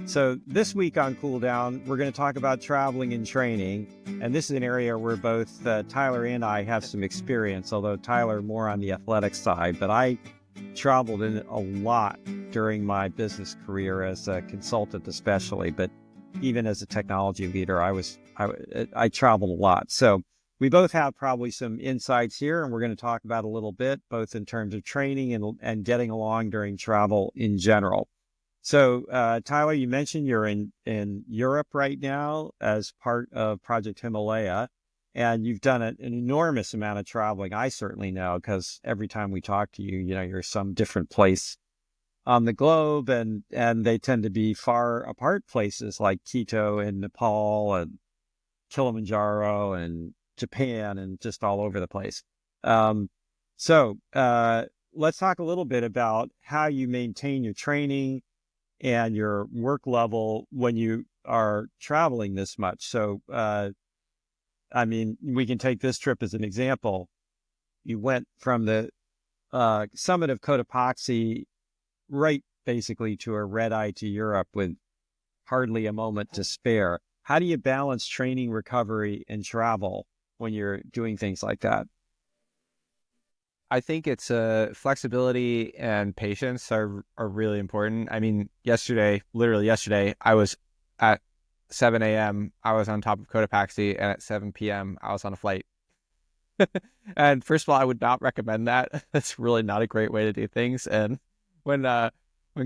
So this week on Cool Down, we're going to talk about traveling and training. And this is an area where both Tyler and I have some experience, although Tyler more on the athletic side. But I traveled in a lot during my business career as a consultant especially, but even as a technology leader, I traveled a lot. So we both have probably some insights here, and we're going to talk about a little bit, both in terms of training and getting along during travel in general. So, Tyler, you mentioned you're in Europe right now as part of Project Himalaya, and you've done an enormous amount of traveling. I certainly know, because every time we talk to you, you're some different place on the globe, and they tend to be far apart places like Quito and Nepal and Kilimanjaro and Japan and just all over the place. So let's talk a little bit about how you maintain your training and your work level when you are traveling this much. So, we can take this trip as an example. You went from the summit of Cotopaxi right basically to a red eye to Europe with hardly a moment to spare. How do you balance training, recovery, and travel when you're doing things like that? I think it's flexibility and patience are really important. I mean, literally yesterday, I was at 7 a.m. I was on top of Cotopaxi, and at 7 p.m. I was on a flight. And first of all, I would not recommend that. That's really not a great way to do things. And when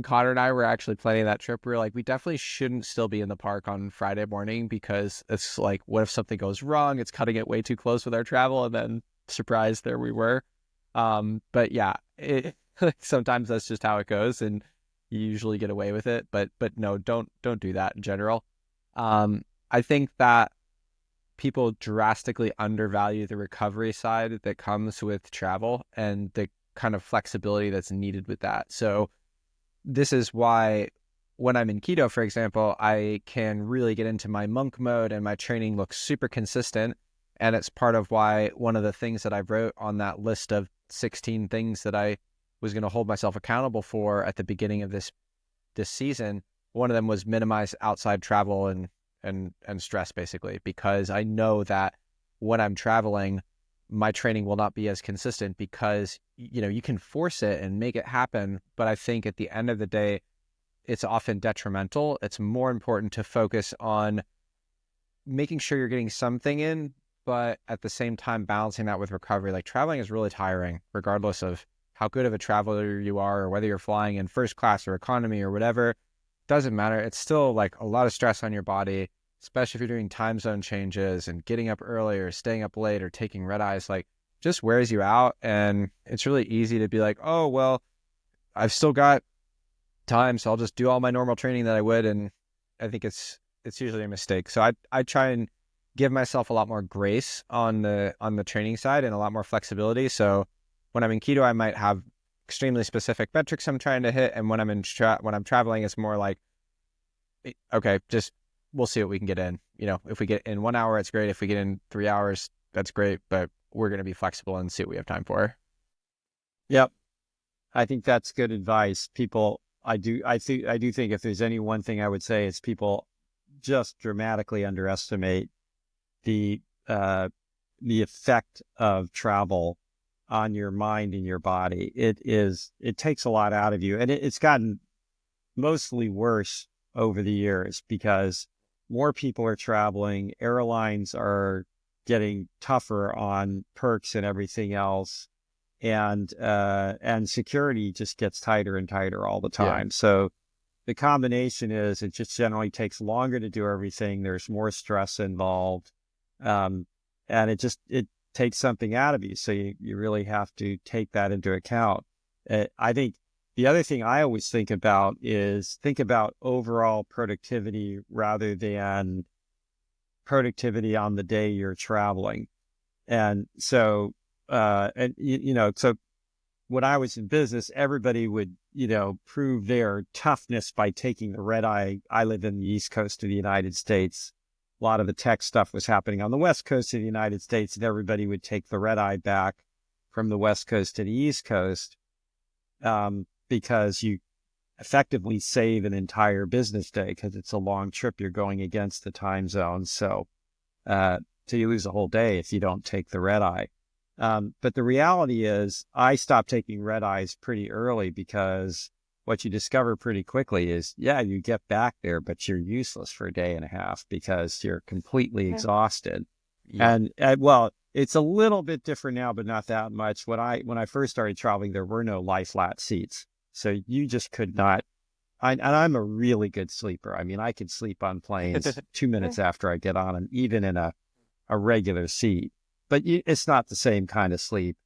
Connor and I were actually planning that trip, we were like, we definitely shouldn't still be in the park on Friday morning, because it's like, what if something goes wrong? It's cutting it way too close with our travel, and then surprise, there we were. But yeah, sometimes that's just how it goes, and you usually get away with it. But no, don't do that in general. I think that people drastically undervalue the recovery side that comes with travel and the kind of flexibility that's needed with that. So this is why when I'm in keto, for example, I can really get into my monk mode and my training looks super consistent. And it's part of why one of the things that I wrote on that list of 16 things that I was going to hold myself accountable for at the beginning of this season, one of them was minimize outside travel and stress, basically, because I know that when I'm traveling, my training will not be as consistent, because you can force it and make it happen, but I think at the end of the day, it's often detrimental. It's more important to focus on making sure you're getting something in, but at the same time balancing that with recovery. Like, traveling is really tiring, regardless of how good of a traveler you are, or whether you're flying in first class or economy or whatever. Doesn't matter. It's still like a lot of stress on your body, especially if you're doing time zone changes and getting up early or staying up late or taking red eyes. Like, just wears you out. And it's really easy to be like, oh, well, I've still got time, so I'll just do all my normal training that I would. And I think it's usually a mistake. So I try and give myself a lot more grace on the training side and a lot more flexibility. So when I'm in keto, I might have extremely specific metrics I'm trying to hit, and when I'm traveling, it's more like, okay, just we'll see what we can get in. If we get in 1 hour, it's great. If we get in 3 hours, that's great. But we're going to be flexible and see what we have time for. Yep, I think that's good advice. I do think if there's any one thing I would say, it's people just dramatically underestimate the effect of travel on your mind and your body. It takes a lot out of you, and it's gotten mostly worse over the years because more people are traveling. Airlines are getting tougher on perks and everything else, and security just gets tighter and tighter all the time. Yeah. So the combination is it just generally takes longer to do everything. There's more stress involved, and it takes something out of you. So you really have to take that into account. I think the other thing I always think about is think about overall productivity rather than productivity on the day you're traveling. And so, so when I was in business, everybody would, prove their toughness by taking the red eye. I live in the East Coast of the United States. A lot of the tech stuff was happening on the West Coast of the United States, and everybody would take the red eye back from the West Coast to the East Coast, because you effectively save an entire business day because it's a long trip. You're going against the time zone. So you lose a whole day if you don't take the red eye. But the reality is I stopped taking red eyes pretty early because what you discover pretty quickly is, yeah, you get back there, but you're useless for a day and a half because you're completely exhausted. Yeah. And well, it's a little bit different now, but not that much. When I first started traveling, there were no lie flat seats. So you just could not. And I'm a really good sleeper. I mean, I can sleep on planes 2 minutes after I get on them, even in a regular seat. But it's not the same kind of sleep.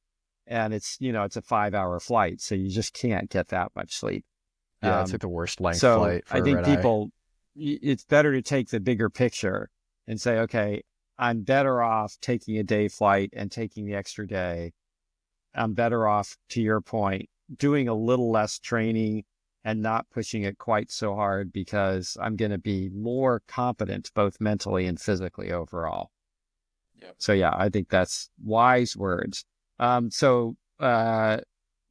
And it's a 5-hour flight. So you just can't get that much sleep. Yeah, it's like the worst length So flight for I a think red eye. it's better to take the bigger picture and say, okay, I'm better off taking a day flight and taking the extra day. I'm better off, to your point, doing a little less training and not pushing it quite so hard because I'm going to be more competent both mentally and physically overall. Yep. So yeah, I think that's wise words.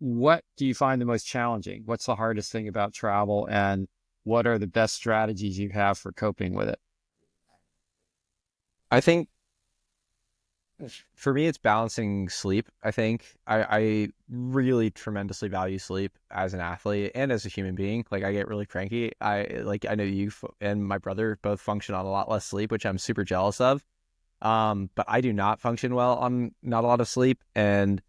What do you find the most challenging? What's the hardest thing about travel, and what are the best strategies you have for coping with it? I think for me, it's balancing sleep. I think I really tremendously value sleep as an athlete and as a human being. Like I get really cranky. I know and my brother both function on a lot less sleep, which I'm super jealous of. But I do not function well on not a lot of sleep, and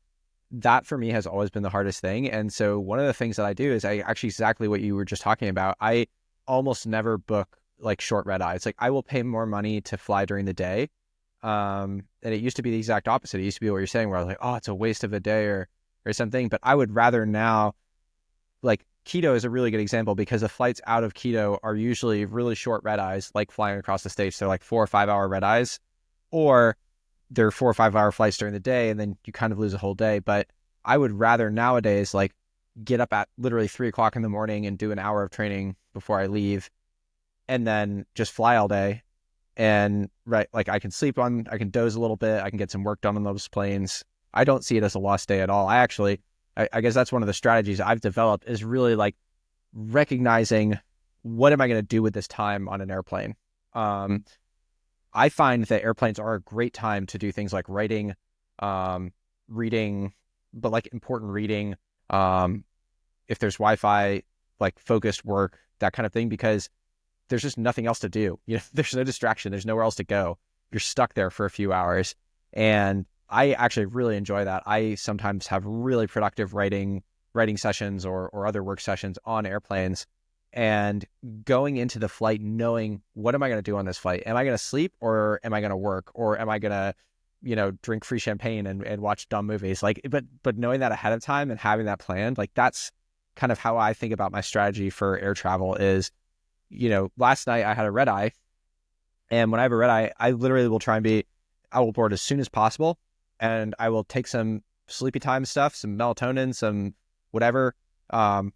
that for me has always been the hardest thing. And so one of the things that I do is I actually exactly what you were just talking about. I almost never book like short red eyes. Like I will pay more money to fly during the day. And it used to be the exact opposite. It used to be what you're saying, where I was like, oh, it's a waste of a day or something. But I would rather now, like Quito is a really good example because the flights out of Quito are usually really short red eyes, like flying across the states. They're like 4 or 5 hour red eyes, or they're 4 or 5 hour flights during the day, and then you kind of lose a whole day. But I would rather nowadays like get up at literally 3 o'clock in the morning and do an hour of training before I leave, and then just fly all day. And right, like I can doze a little bit, I can get some work done on those planes. I don't see it as a lost day at all. I guess that's one of the strategies I've developed is really like recognizing what am I going to do with this time on an airplane. Um, I find that airplanes are a great time to do things like writing, reading, but like important reading. If there's Wi-Fi, like focused work, that kind of thing, because there's just nothing else to do. There's no distraction. There's nowhere else to go. You're stuck there for a few hours. And I actually really enjoy that. I sometimes have really productive writing sessions or other work sessions on airplanes, and going into the flight knowing what am I going to do on this flight? Am I going to sleep, or am I going to work, or am I going to, drink free champagne and watch dumb movies? Like, but knowing that ahead of time and having that planned, like that's kind of how I think about my strategy for air travel is, last night I had a red eye, and when I have a red eye, I literally will I will board as soon as possible, and I will take some sleepy time stuff, some melatonin, some whatever. I'll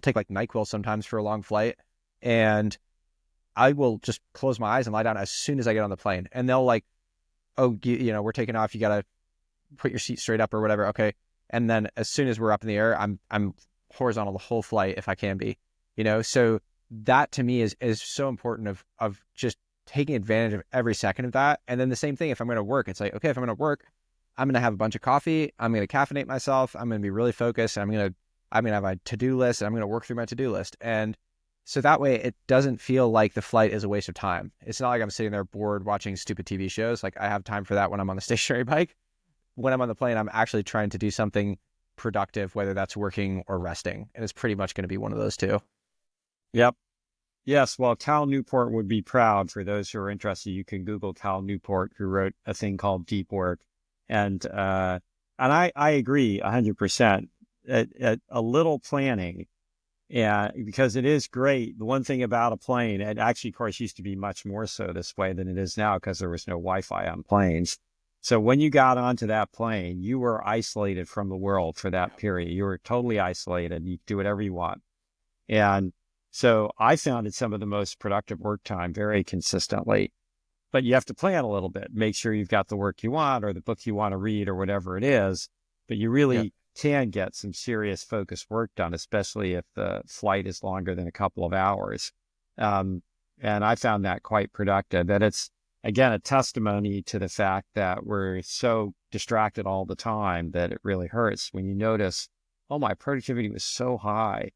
take like NyQuil sometimes for a long flight, and I will just close my eyes and lie down as soon as I get on the plane. And they'll like, oh, we're taking off. You gotta put your seat straight up or whatever. Okay. And then as soon as we're up in the air, I'm horizontal the whole flight if I can be. So that to me is so important of just taking advantage of every second of that. And then the same thing, if I'm going to work, it's like, okay, if I'm going to work, I'm going to have a bunch of coffee. I'm going to caffeinate myself. I'm going to be really focused. I'm going to have a to-do list, and I'm going to work through my to-do list. And so that way it doesn't feel like the flight is a waste of time. It's not like I'm sitting there bored watching stupid TV shows. Like I have time for that when I'm on the stationary bike. When I'm on the plane, I'm actually trying to do something productive, whether that's working or resting. And it's pretty much going to be one of those two. Yep. Yes, well, Cal Newport would be proud. For those who are interested, you can Google Cal Newport, who wrote a thing called Deep Work. And I agree 100%. a little planning. Yeah, because it is great. The one thing about a plane, and actually, of course, used to be much more so this way than it is now because there was no Wi-Fi on planes. So when you got onto that plane, you were isolated from the world for that period. You were totally isolated. You could do whatever you want. And so I found it some of the most productive work time very consistently. But you have to plan a little bit, make sure you've got the work you want or the book you want to read or whatever it is. But you Yeah. really can get some serious focused work done, especially if the flight is longer than a couple of hours. Um, and I found that quite productive. And it's, again, a testimony to the fact that we're so distracted all the time that it really hurts when you notice, oh, my productivity was so high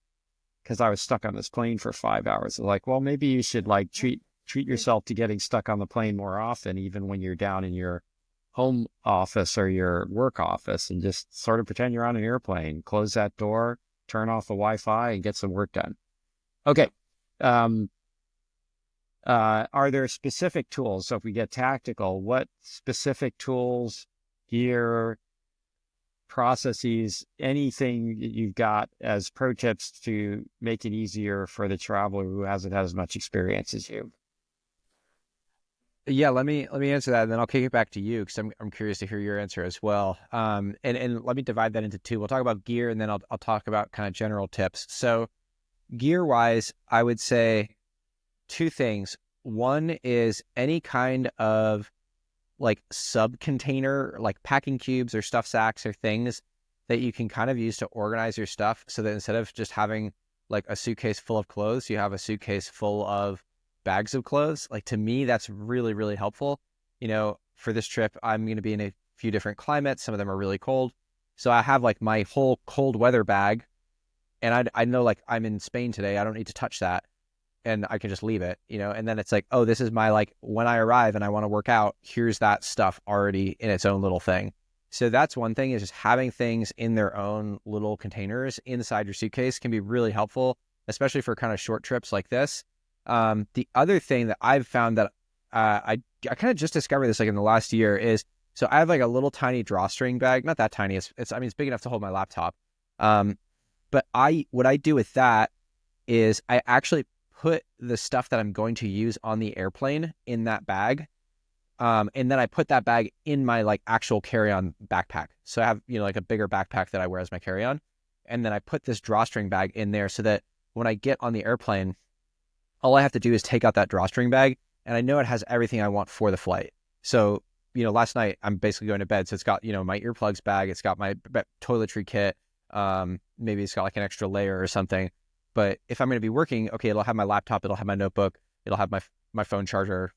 because I was stuck on this plane for 5 hours. It's like, well, maybe you should like treat yourself to getting stuck on the plane more often, even when you're down in your home office or your work office, and just sort of pretend you're on an airplane. Close that door, turn off the Wi-Fi, and get some work done. Okay. Um, are there specific tools? So if we get tactical, what specific tools, gear, processes, anything that you've got as pro tips to make it easier for the traveler who hasn't had as much experience as you? Yeah, let me answer that, and then I'll kick it back to you because I'm curious to hear your answer as well. And let me divide that into two. We'll talk about gear, and then I'll talk about kind of general tips. So gear wise, I would say two things. One is any kind of like sub container, like packing cubes or stuff sacks or things that you can kind of use to organize your stuff, so that instead of just having like a suitcase full of clothes, you have a suitcase full of bags of clothes. Like to me, that's really, really helpful. For this trip, I'm going to be in a few different climates. Some of them are really cold. So I have like my whole cold weather bag, and I know like I'm in Spain today. I don't need to touch that, and I can just leave it, and then it's like, oh, this is my, like, when I arrive and I want to work out, here's that stuff already in its own little thing. So that's one thing, is just having things in their own little containers inside your suitcase can be really helpful, especially for kind of short trips like this. The other thing that I've found that I kind of just discovered this like in the last year is, so I have like a little tiny drawstring bag, not that tiny. It's I mean, it's big enough to hold my laptop. Um, but what I do with that is I actually put the stuff that I'm going to use on the airplane in that bag. And then I put that bag in my like actual carry-on backpack. So I have, like a bigger backpack that I wear as my carry-on. And then I put this drawstring bag in there so that when I get on the airplane, all I have to do is take out that drawstring bag, and I know it has everything I want for the flight. So, last night I'm basically going to bed. So it's got, my earplugs bag, it's got my toiletry kit. Maybe it's got like an extra layer or something. But if I'm going to be working, okay, it'll have my laptop, it'll have my notebook, it'll have my phone charger,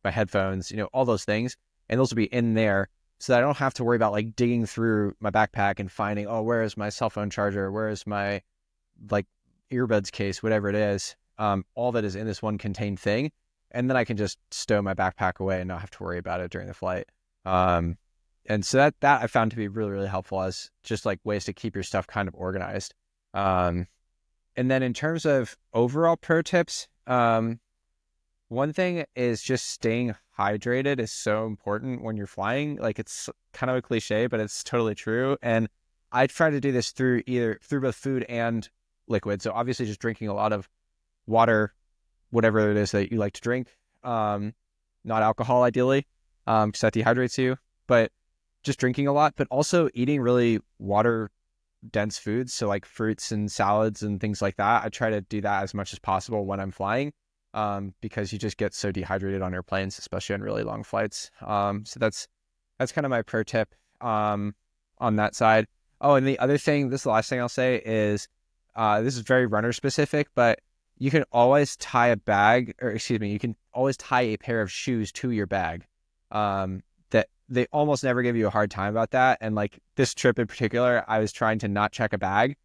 my headphones, all those things. And those will be in there so that I don't have to worry about like digging through my backpack and finding, oh, where is my cell phone charger? Where is my like earbuds case, whatever it is. All that is in this one contained thing. And then I can just stow my backpack away and not have to worry about it during the flight. And so that I found to be really, really helpful as just like ways to keep your stuff kind of organized. And then in terms of overall pro tips, one thing is just staying hydrated is so important when you're flying. Like, it's kind of a cliche, but it's totally true. And I try to do this through both food and liquid. So obviously just drinking a lot of water, whatever it is that you like to drink, not alcohol ideally, because that dehydrates you, but just drinking a lot, but also eating really water dense foods. So like fruits and salads and things like that. I try to do that as much as possible when I'm flying, because you just get so dehydrated on airplanes, especially on really long flights. So that's kind of my pro tip on that side. Oh, and the other thing, this is the last thing I'll say is, this is very runner specific, but you can always tie you can always tie a pair of shoes to your bag. That they almost never give you a hard time about that. And like this trip in particular, I was trying to not check a bag.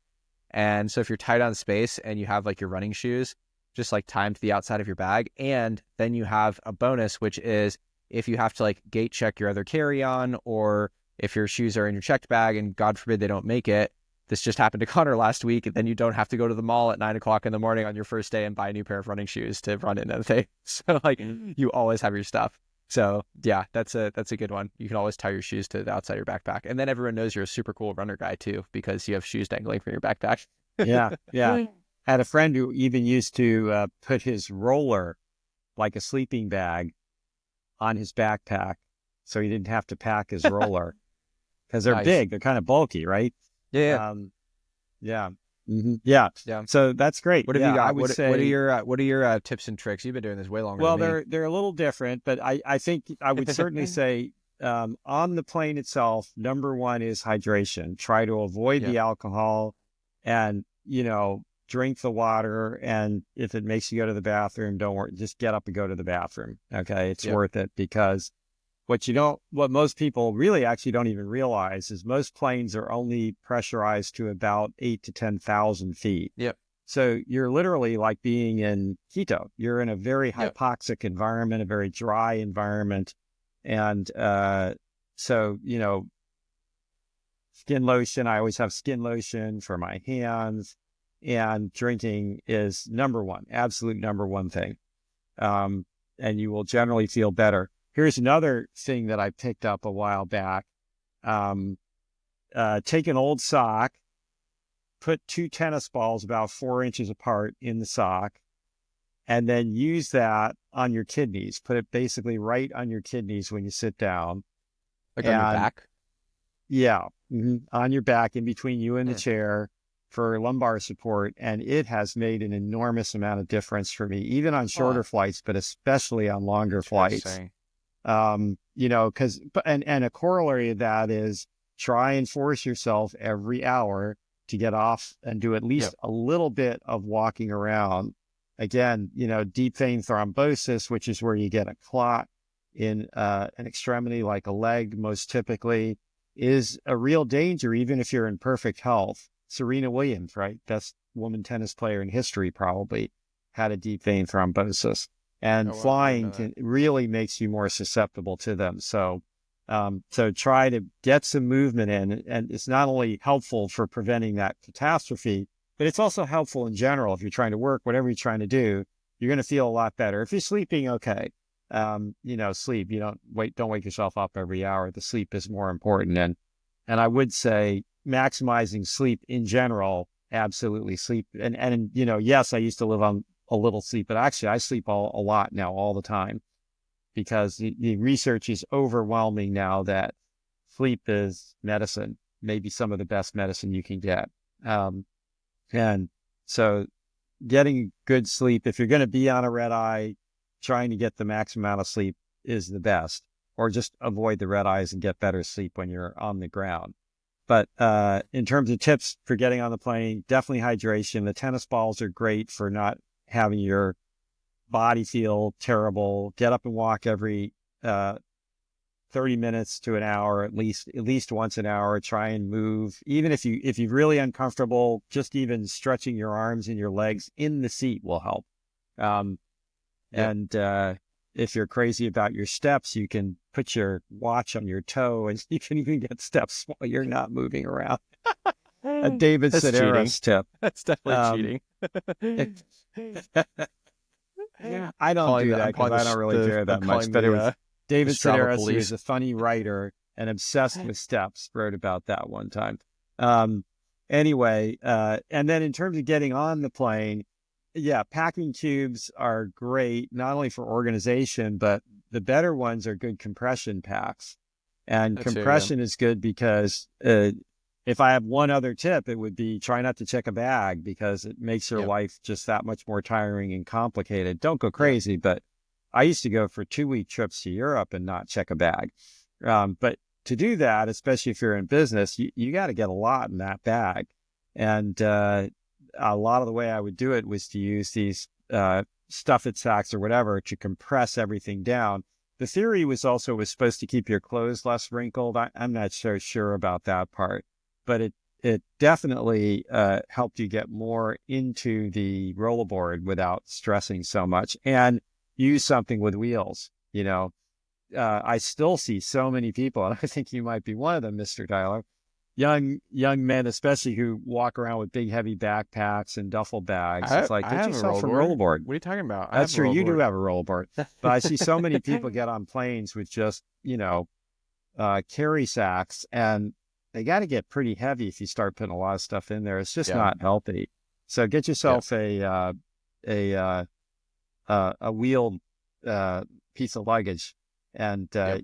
And so if you're tight on space and you have like your running shoes, just like tie them to the outside of your bag. And then you have a bonus, which is if you have to like gate check your other carry-on, or if your shoes are in your checked bag and God forbid they don't make it. This just happened to Connor last week, and then you don't have to go to the mall at 9 o'clock in the morning on your first day and buy a new pair of running shoes to run in and thing. So like you always have your stuff. So yeah, that's a good one. You can always tie your shoes to the outside of your backpack, and then everyone knows you're a super cool runner guy too because you have shoes dangling from your backpack. Yeah, yeah. I had a friend who even used to put his roller, like a sleeping bag, on his backpack, so he didn't have to pack his roller because they're Nice. big, they're kind of bulky, right? Yeah, yeah, Um, yeah, yeah. yeah. So that's great. What have you Yeah, I got? would What say. are your tips and tricks? You've been doing this way longer than Well, me. they're a little different, but I think I would certainly say on the plane itself, number one is hydration. Try to avoid Yeah, the alcohol, and drink the water. And if it makes you go to the bathroom, don't worry, just get up and go to the bathroom. Okay, it's yeah, worth it, because what most people really actually don't even realize is most planes are only pressurized to about 8 to 10,000 feet. yep, So you're literally like being in keto. You're in a very yep. hypoxic environment, a very dry environment. And so, skin lotion, I always have skin lotion for my hands. And drinking is number one, absolute number one thing. And you will generally feel better. Here's another thing that I picked up a while back. Take an old sock, put two tennis balls about 4 inches apart in the sock, and then use that on your kidneys. Put it basically right on your kidneys when you sit down. Like on your And back. yeah, on your back in between you and the Hmm. chair for lumbar support. And it has made an enormous amount of difference for me, even on Oh, shorter flights, but especially on longer flights. interesting. Because and a corollary of that is try and force yourself every hour to get off and do at Yep. least a little bit of walking around. Again, deep vein thrombosis, which is where you get a clot in an extremity like a leg, most typically, is a real danger, even if you're in perfect health. Serena Williams, right? Best woman tennis player in history, probably had a deep vein thrombosis. And Oh wow, I didn't flying know that. really makes you more susceptible to them. So try to get some movement in, and it's not only helpful for preventing that catastrophe, but it's also helpful in general. If you're trying to work, whatever you're trying to do, you're going to feel a lot better. If you're sleeping, okay, sleep. You don't wake yourself up every hour. The sleep is more important, and I would say maximizing sleep in general. Absolutely, sleep. And yes, I used to live on a little sleep, but actually I sleep a lot now, all the time, because the research is overwhelming now that sleep is medicine, maybe some of the best medicine you can get. Um, and so getting good sleep, if you're going to be on a red eye, trying to get the maximum amount of sleep is the best, or just avoid the red eyes and get better sleep when you're on the ground. But in terms of tips for getting on the plane, definitely hydration. The tennis balls are great for not having your body feel terrible. Get up and walk every 30 minutes to an hour, at least once an hour. Try and move. Even if you're really uncomfortable, just even stretching your arms and your legs in the seat will help. Um, Yep. and if you're crazy about your steps, you can put your watch on your toe, and you can even get steps while you're not moving around. A David That's cheating. Sedaris tip. That's definitely Um, cheating. Yeah, I don't do that I'm because calling I don't really care I'm that much. calling But it was the David Strava Sedaris, who is police. a funny writer and obsessed with steps, wrote about that one time. Um, anyway, and then in terms of getting on the plane, yeah, packing cubes are great, not only for organization, but the better ones are good compression packs. And That's it, yeah. compression is good because if I have one other tip, it would be try not to check a bag, because it makes your Yep. life just that much more tiring and complicated. Don't go Yep. crazy, but I used to go for 2-week trips to Europe and not check a bag. But to do that, especially if you're in business, you got to get a lot in that bag. And a lot of the way I would do it was to use these stuff it sacks or whatever to compress everything down. The theory was also was supposed to keep your clothes less wrinkled. I'm not so sure about that part, but it definitely helped you get more into the rollerboard without stressing so much, and use something with wheels. I still see so many people, and I think you might be one of them, Mr. Tyler, young men, especially who walk around with big heavy backpacks and duffel bags. It's like, I get have a yourself a rollerboard. rollerboard. What are you talking about? I That's have a true. You do rollerboard. have a rollerboard, but I see so many people get on planes with just, carry sacks, and they got to get pretty heavy if you start putting a lot of stuff in there. It's just Yeah. not healthy. So get Yeah. yourself a wheeled piece of luggage, and Yep.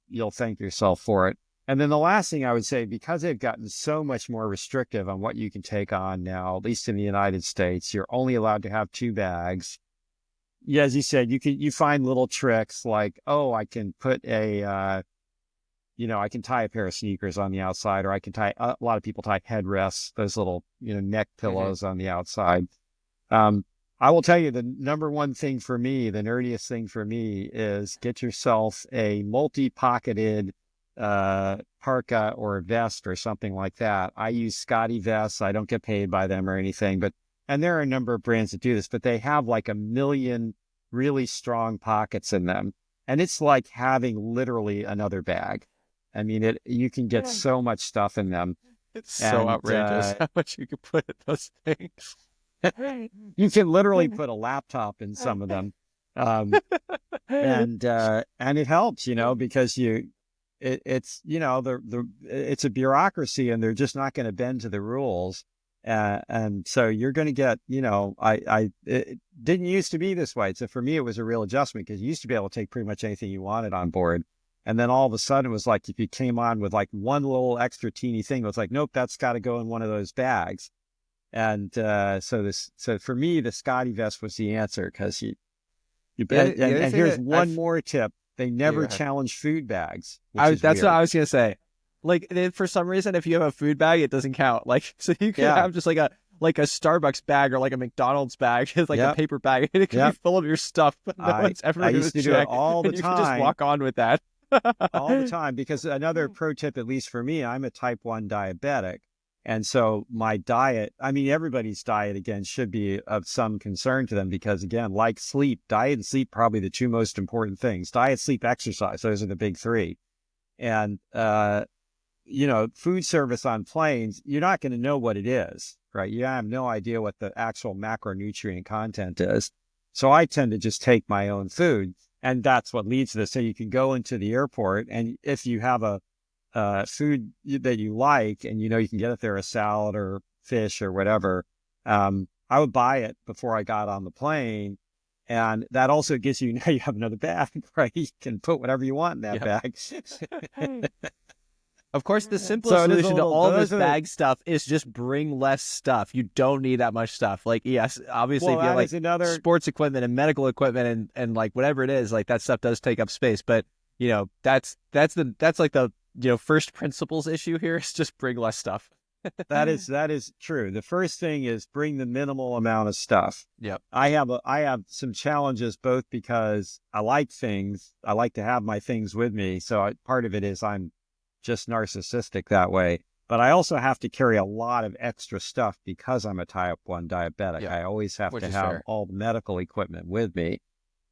you'll thank yourself for it. And then the last thing I would say, because they've gotten so much more restrictive on what you can take on now, at least in the United States, you're only allowed to have 2 bags. Yeah, as you said, you find little tricks like, oh, I can put I can tie a pair of sneakers on the outside, or I can tie, a lot of people tie headrests, those little, neck Hmm. pillows on the outside. Um, I will tell you the number one thing for me, the nerdiest thing for me, is get yourself a multi-pocketed parka or a vest or something like that. I use Scotty vests. I don't get paid by them or anything, and there are a number of brands that do this, but they have like a million really strong pockets in them. And it's like having literally another bag. I mean, you can get so much stuff in them. It's so And outrageous how much you can put in those things. you can literally put a laptop in some of them. Um, and it helps, because it's, it's a bureaucracy, and they're just not going to bend to the rules. And so you're going to get, it didn't used to be this way. So for me, it was a real adjustment, because you used to be able to take pretty much anything you wanted on board. And then all of a sudden it was like, if you came on with like one little extra teeny thing, it was like, nope, that's got to go in one of those bags. And so for me, the Scotty vest was the answer, because you bet. The other And thing here's that one more tip: they yeah, go never ahead. challenge food bags, which is That's what weird. I was gonna say. Like for some reason, if you have a food bag, it doesn't count. Like so, you could Yeah. have just like a Starbucks bag or like a McDonald's bag. It's like a Yep. paper bag, and it could be Yep. full of your stuff, but no I one's ever I gonna used to do it check, all the and you can just time, walk on with that. all the time, because another pro tip, at least for me, I'm a type 1 diabetic. And so my diet, I mean, everybody's diet, again, should be of some concern to them, because, again, like sleep, diet and sleep, probably the two most important things. Diet, sleep, exercise, those are the big three. And, food service on planes, you're not going to know what it is, right? You have no idea what the actual macronutrient content is. So I tend to just take my own food. And that's what leads to this. So you can go into the airport, and if you have a food that you like, and you can get it there, a salad or fish or whatever, I would buy it before I got on the plane. And that also gives you, now you have another bag, right? You can put whatever you want in that Yep. bag. Of course, the simplest So it is a solution to little, all this those are, bag stuff is just bring less stuff. You don't need that much stuff. Like, yes, obviously, well, if you have that like is another, sports equipment and medical equipment and like whatever it is, like that stuff does take up space. But that's like the first principles issue here is just bring less stuff. that is true. The first thing is bring the minimal amount of stuff. Yep. I have some challenges, both because I like things. I like to have my things with me. So part of it is I'm just narcissistic that way. But I also have to carry a lot of extra stuff because I'm a type 1 diabetic. Yep. I always have Which to is have fair. all the medical equipment with me.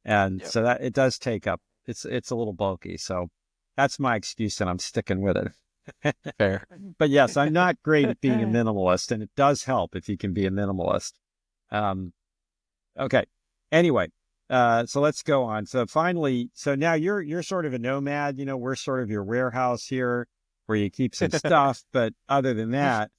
And Yep. so that it does take up, it's a little bulky. So that's my excuse, and I'm sticking with it. Fair. But yes, I'm not great at being a minimalist, and it does help if you can be a minimalist. Um, okay. Anyway, so let's go on. So finally, so now you're sort of a nomad. We're sort of your warehouse here, where you keep some stuff. But other than that,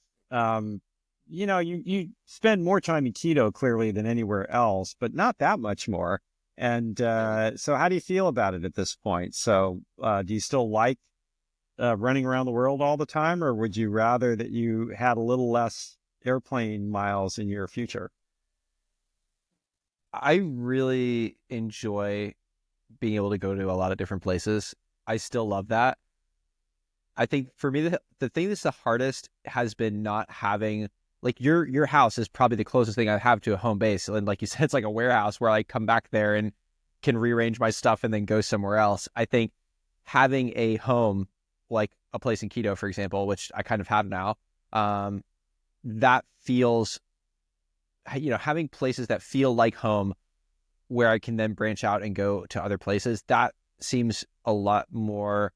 you spend more time in keto clearly than anywhere else, but not that much more. And so how do you feel about it at this point? So do you still like running around the world all the time, or would you rather that you had a little less airplane miles in your future? I really enjoy being able to go to a lot of different places. I still love that. I think for me, the thing that's the hardest has been not having like your house is probably the closest thing I have to a home base. And like you said, it's like a warehouse where I come back there and can rearrange my stuff and then go somewhere else. I think having a home, like a place in Quito, for example, which I kind of have now, that feels, having places that feel like home where I can then branch out and go to other places, that seems a lot more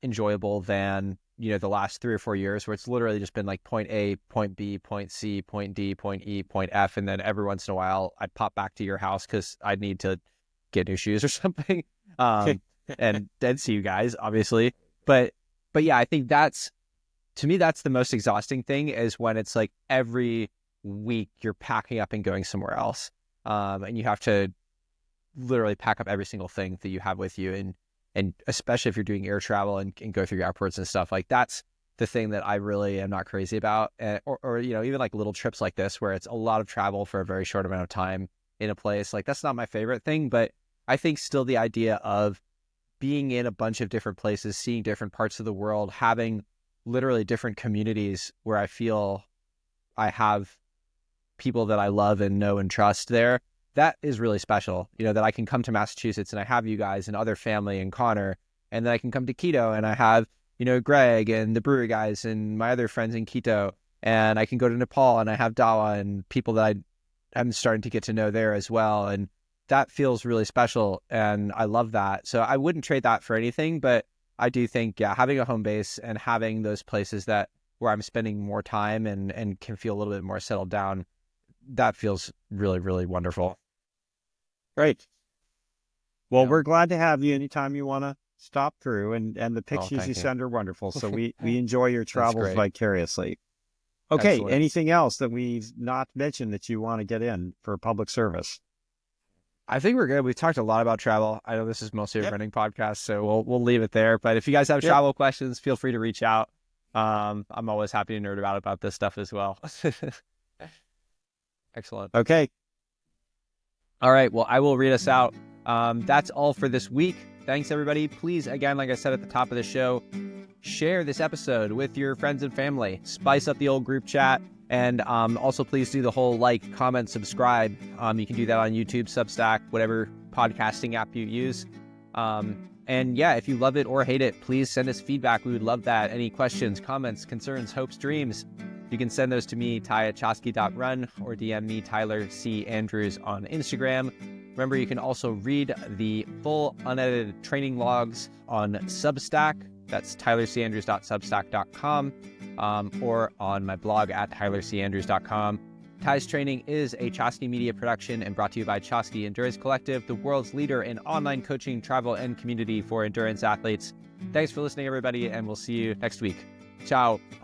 enjoyable than the last 3 or 4 years, where it's literally just been like point A, point B, point C, point D, point E, point F. And then every once in a while I'd pop back to your house because I'd need to get new shoes or something. And then see you guys, obviously. But yeah, I think to me, that's the most exhausting thing, is when it's like every week you're packing up and going somewhere else. And you have to literally pack up every single thing that you have with you. And especially if you're doing air travel and go through airports and stuff, like that's the thing that I really am not crazy about. Or even like little trips like this, where it's a lot of travel for a very short amount of time in a place, like that's not my favorite thing. But I think still the idea of being in a bunch of different places, seeing different parts of the world, having literally different communities where I feel I have people that I love and know and trust there, that is really special. That I can come to Massachusetts and I have you guys and other family and Connor, and then I can come to Quito and I have, Greg and the brewery guys and my other friends in Quito, and I can go to Nepal and I have Dawa and people that I'm starting to get to know there as well. And that feels really special, and I love that. So I wouldn't trade that for anything, but I do think, yeah, having a home base and having those places where I'm spending more time and can feel a little bit more settled down, that feels really, really wonderful. Great. Well, Yeah. we're glad to have you anytime you want to stop through, and the pictures you thank you. send are wonderful. So we enjoy your travels great. vicariously. Okay. Excellent. Anything else that we've not mentioned that you want to get in for public service? I think we're good. We've talked a lot about travel. I know this is mostly a Yep. running podcast, so we'll leave it there. But if you guys have Yep. travel questions, feel free to reach out. I'm always happy to nerd about this stuff as well. Excellent. Okay. All right. Well, I will read us out. That's all for this week. Thanks, everybody. Please, again, like I said at the top of the show, share this episode with your friends and family. Spice up the old group chat. And also, please do the whole like, comment, subscribe. You can do that on YouTube, Substack, whatever podcasting app you use. And yeah, if you love it or hate it, please send us feedback. We would love that. Any questions, comments, concerns, hopes, dreams, you can send those to me, ty@chosky.run, or DM me, Tyler C. Andrews, on Instagram. Remember, you can also read the full unedited training logs on Substack. That's tylercandrews.substack.com, or on my blog at tylercandrews.com. Ty's Training is a Chosky Media production and brought to you by Chosky Endurance Collective, the world's leader in online coaching, travel, and community for endurance athletes. Thanks for listening, everybody, and we'll see you next week. Ciao.